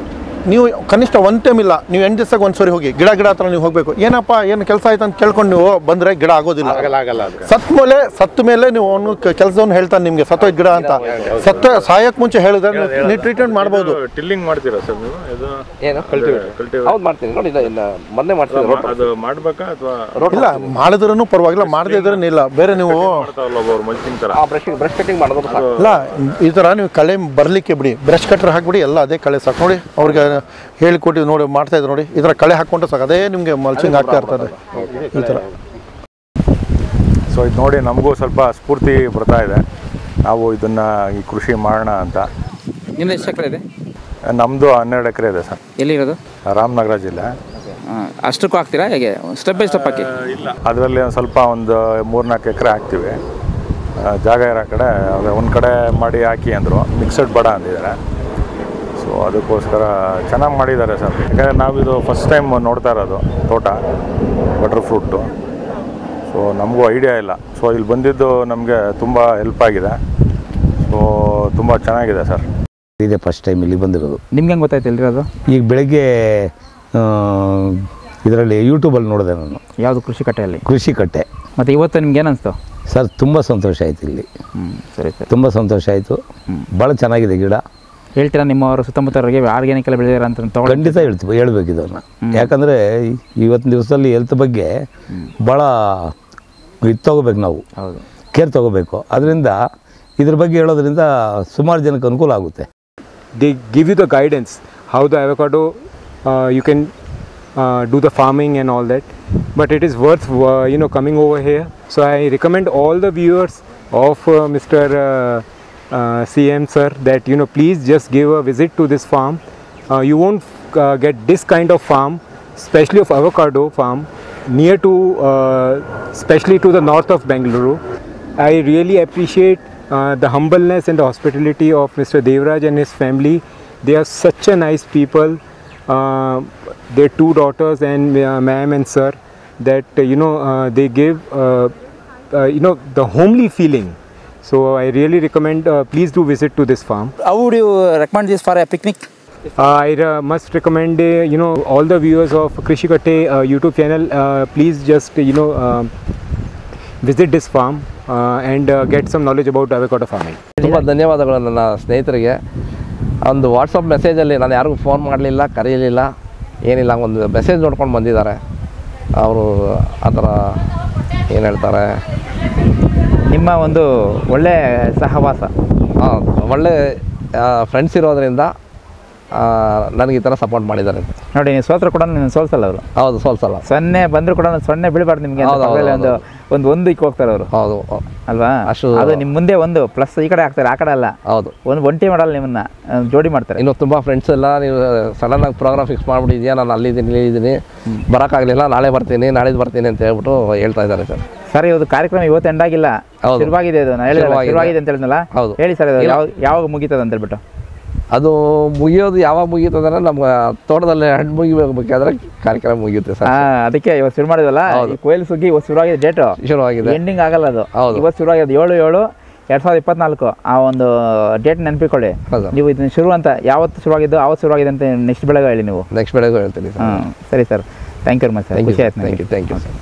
ನೀವು ಕನಿಷ್ಠ 1 ಟೈಮ್ ಇಲ್ಲ, ನೀವು 8 ದಿವಸಕ್ಕೆ ಒಂದ್ಸರಿ ಹೋಗಿ ಗಿಡ ಹತ್ರ ನೀವು ಹೋಗಬೇಕು. ಏನಪ್ಪ ಏನು ಕೆಲಸ ಆಯ್ತು ಅಂತ ಕೇಳ್ಕೊಂಡು ನೀವು ಬಂದರೆ ಗಿಡ ಆಗೋದಿಲ್ಲ. ಸತ್ತ ಮೇಲೆ ನೀವು ಅವನು ಕೆಲಸವನ್ನು ಹೇಳ್ತಾನೆ ನಿಮಗೆ ಸತ್ತೋಯ್ತು ಗಿಡ ಅಂತ. ಸಾಯಕ್ಕೆ ಮುಂಚೆ ಹೇಳಿದ್ರೆ ನೀವು ಟ್ರೀಟ್ಮೆಂಟ್ ಮಾಡ್ಬೋದು. ಟಿಲ್ಲಿಂಗ್ ಮಾಡ್ತೀರಾ ಸರ್ ನೀವು? ಇಲ್ಲ, ಮಾಡಿದ್ರೂ ಪರವಾಗಿಲ್ಲ, ಮಾಡದೇ ಇದ್ರೂ ಇಲ್ಲ. ಬೇರೆ ನೀವು ಇಲ್ಲ, ಈ ಥರ ನೀವು ಕಳೆ ಬರಲಿಕ್ಕೆ ಬಿಡಿ, ಬ್ರಷ್ ಕಟ್ರ್ ಹಾಕ್ಬಿಡಿ, ಎಲ್ಲ ಅದೇ ಕಳೆ ಸಾಕು. ನೋಡಿ, ಅವ್ರಿಗೆ ಹೇಳಿಕೊಟ್ಟು ನೋಡಿ ಮಾಡ್ತಾ ಇದ್ರು ನೋಡಿ, ಈ ಥರ ಕಳೆ ಹಾಕ್ಕೊಂಡ್ರೆ ಸಾಕು, ಅದೇ ನಿಮಗೆ ಮಲ್ಚಿಂಗ್ ಆಗ್ತಾ ಇರ್ತದೆ ಈ ಥರ. ಸೊ ಇದು ನೋಡಿ ನಮಗೂ ಸ್ವಲ್ಪ ಸ್ಫೂರ್ತಿ ಬರ್ತಾ ಇದೆ. ನಾವು ಇದನ್ನು ಈ ಕೃಷಿ ಮಾಡೋಣ ಅಂತ. ನಿಮ್ಮದು ಎಷ್ಟು ಎಕರೆ ಇದೆ? ನಮ್ಮದು 12 ಎಕರೆ ಇದೆ ಸರ್. ಎಲ್ಲಿರೋದು? ರಾಮನಗರ ಜಿಲ್ಲೆ. ಅಷ್ಟಕ್ಕೂ ಹಾಕ್ತೀರಾ ಹೇಗೆ? ಸ್ಟೆಪ್ ಬೈ ಸ್ಟೆಪ್ ಹಾಕಿ? ಇಲ್ಲ, ಅದರಲ್ಲಿ ಸ್ವಲ್ಪ ಒಂದು 3-4 ಎಕರೆ ಹಾಕ್ತೀವಿ. ಜಾಗ ಇರೋ ಕಡೆ ಒಂದು ಕಡೆ ಮಾಡಿ ಹಾಕಿ ಅಂದರು, ಮಿಕ್ಸಡ್ ಬೇಡ ಅಂದಿದ್ದಾರೆ. ಸೊ ಅದಕ್ಕೋಸ್ಕರ ಚೆನ್ನಾಗಿ ಮಾಡಿದ್ದಾರೆ ಸರ್. ಯಾಕಂದರೆ ನಾವಿದು ಫಸ್ಟ್ ಟೈಮ್ ನೋಡ್ತಾ ಇರೋದು ತೋಟ, ಬಟರ್ ಫ್ರೂಟು. ಸೊ ನಮಗೂ ಐಡಿಯಾ ಇಲ್ಲ. ಸೊ ಇಲ್ಲಿ ಬಂದಿದ್ದು ನಮಗೆ ತುಂಬ ಹೆಲ್ಪ್ ಆಗಿದೆ. ಸೊ ತುಂಬ ಚೆನ್ನಾಗಿದೆ ಸರ್. ಇದೇ ಫಸ್ಟ್ ಟೈಮ್ ಇಲ್ಲಿ ಬಂದಿರೋದು. ನಿಮ್ಗೆ ಹೆಂಗೆ ಗೊತ್ತಾಯ್ತು ಎಲ್ಲಿರೋದು? ಈಗ ಬೆಳಗ್ಗೆ ಇದರಲ್ಲಿ ಯೂಟ್ಯೂಬಲ್ಲಿ ನೋಡಿದೆ ನಾನು. ಯಾವುದು? ಕೃಷಿ ಕಟ್ಟೆಯಲ್ಲಿ? ಕೃಷಿ ಕಟ್ಟೆ. ಮತ್ತು ಇವತ್ತು ನಿಮ್ಗೆ ಏನಿಸ್ತು ಸರ್? ತುಂಬ ಸಂತೋಷ ಆಯಿತು ಇಲ್ಲಿ. ಸರಿ ಸರ್, ತುಂಬ ಸಂತೋಷ ಆಯಿತು. ಭಾಳ ಚೆನ್ನಾಗಿದೆ ಗಿಡ. ಹೇಳ್ತೀರಾ ನಿಮ್ಮವರು ಸುತ್ತಮುತ್ತವರಿಗೆ ಆರ್ಗ್ಯಾನಿಕ್ ಎಲ್ಲ ಬೆಳೆದಿರ ಅಂತ? ಖಂಡಿತ ಹೇಳ್ಬೇಕು ಇದನ್ನು. ಯಾಕಂದರೆ ಇವತ್ತಿನ ದಿವಸದಲ್ಲಿ ಹೆಲ್ತ್ ಬಗ್ಗೆ ಭಾಳ ಇದು ತೊಗೋಬೇಕು, ನಾವು ಕೇರ್ ತೊಗೋಬೇಕು. ಅದರಿಂದ ಇದ್ರ ಬಗ್ಗೆ ಹೇಳೋದ್ರಿಂದ ಸುಮಾರು ಜನಕ್ಕೆ ಅನುಕೂಲ ಆಗುತ್ತೆ. They give you the guidance how the avocado you can do the farming and all that, but it is worth coming over here. So I recommend all the viewers of Mr. CM sir that please just give a visit to this farm. You won't get this kind of farm, especially of avocado farm, near to especially to the north of Bengaluru. I really appreciate the humbleness and the hospitality of Mr. Devraj and his family. They are such a nice people. Their 2 daughters and ma'am and sir, that they give the homely feeling. So I really recommend, please do visit to this farm. How would you recommend this for a picnic? I must recommend all the viewers of Krishi Katte YouTube channel, please just visit this farm and get some knowledge about avocado farming. ತುಂಬ ಧನ್ಯವಾದಗಳು ನನ್ನ ಸ್ನೇಹಿತರಿಗೆ. ಒಂದು WhatsApp ಮೆಸೇಜಲ್ಲಿ ನಾನು ಯಾರಿಗೂ phone ಮಾಡಲಿಲ್ಲ, ಕರೀಲಿಲ್ಲ, ಏನಿಲ್ಲ, ಒಂದು ಮೆಸೇಜ್ ನೋಡ್ಕೊಂಡು ಬಂದಿದ್ದಾರೆ. ಅವರು ಆ ಥರ ಏನು ಹೇಳ್ತಾರೆ, ನಿಮ್ಮ ಒಂದು ಒಳ್ಳೆ ಸಹವಾಸ, ಒಳ್ಳೆ ಫ್ರೆಂಡ್ಸ್ ಇರೋದ್ರಿಂದ ನನಗೆ ಈ ಥರ ಸಪೋರ್ಟ್ ಮಾಡಿದ್ದಾರೆ. ನೋಡಿ, ನೀವು ಸೋತ್ರ ಕೂಡ ನೀವು ಸೋಲ್ಸಲ್ಲ ಅವರು. ಹೌದು, ಸೋಲ್ಸಲ್ಲ. 0 ಬಂದರೂ ಕೂಡ 0 ಬೀಳಬಾರ್ದು ನಿಮಗೆ. ಒಂದು ಇಕ್ಕೆ ಹೋಗ್ತಾರೆ ಅವರು. ಹೌದು ಅಲ್ವಾ? ಅದು ನಿಮ್ಮ ಮುಂದೆ ಒಂದು ಪ್ಲಸ್ ಈ ಕಡೆ ಹಾಕ್ತಾರೆ, ಆ ಕಡೆ ಅಲ್ಲ. ಹೌದು, ಒಂದು ಒಂಟಿ ಮಾಡಲ್ಲ, ನಿಮ್ಮನ್ನ ಜೋಡಿ ಮಾಡ್ತಾರೆ. ಇನ್ನು ತುಂಬ ಫ್ರೆಂಡ್ಸ್ ಎಲ್ಲ ನೀವು ಸಡನ್ನಾಗಿ ಪ್ರೋಗ್ರಾಮ್ ಫಿಕ್ಸ್ ಮಾಡಿಬಿಟ್ಟಿದ್ಯಾ, ನಾನು ಇಲ್ಲಿದ್ದೀನಿ, ಬರೋಕ್ಕಾಗಲಿಲ್ಲ, ನಾಳೆ ಬರ್ತೀನಿ, ನಾಳಿದ್ದು ಬರ್ತೀನಿ ಅಂತ ಹೇಳ್ಬಿಟ್ಟು ಹೇಳ್ತಾ ಇದ್ದಾರೆ ಸರ್. ಸರ್, ಇದು ಕಾರ್ಯಕ್ರಮ ಇವತ್ತು ಎಂಡ್ ಆಗಿಲ್ಲ, ಶುರುವಾಗಿದೆ. ಇದು ನಾನು ಶುರುವಾಗಿದೆ ಅಂತ ಹೇಳಿದ್ನಲ್ಲ. ಹೌದು, ಹೇಳಿ ಸರ್, ಯಾವಾಗ ಮುಗೀತದೆ ಅಂತ ಹೇಳ್ಬಿಟ್ಟು. ಅದು ಮುಗಿಯೋದು ಯಾವಾಗ ಮುಗೀತಂದ್ರೆ ನಮ್ಮ ತೋಟದಲ್ಲಿ ಹಣ್ಣು ಮುಗಿಬೇಕಾದ್ರೆ ಕಾರ್ಯಕ್ರಮ ಮುಗಿಯುತ್ತೆ ಸರ್. ಅದಕ್ಕೆ ಇವತ್ತು ಶುರು ಮಾಡಿದ್ವಲ್ಲ, ಕೊಯ್ಲು ಸುಗ್ಗಿ ಇವತ್ತು ಶುರುವಾಗಿದೆ. ಡೇಟು ಶುರುವಾಗಿದೆ, ಎಂಡಿಂಗ್ ಆಗಲ್ಲ ಅದು. ಹೌದು, ಇವತ್ತು ಶುರುವಾಗಿದೆ 7/7/2024. ಆ ಒಂದು ಡೇಟ್ ನೆನಪಿಕೊಳ್ಳಿ. ನೀವು ಇದನ್ನ ಶುರು ಅಂತ ಯಾವತ್ತು ಶುರುವಾಗಿದ್ದು ಆವತ್ತು ಶುರುವಾಗಿದೆ ಅಂತ ನೆಕ್ಸ್ಟ್ ಬೆಳಗ್ಗೆ ಹೇಳಿ ನೀವು. ನೆಕ್ಸ್ಟ್ ಬೆಳಗ್ಗೆ ಹೇಳ್ತೀನಿ. ಸರಿ sir, thank you very much sir. ಖುಷಿ ಆಯ್ತು. Thank you sir.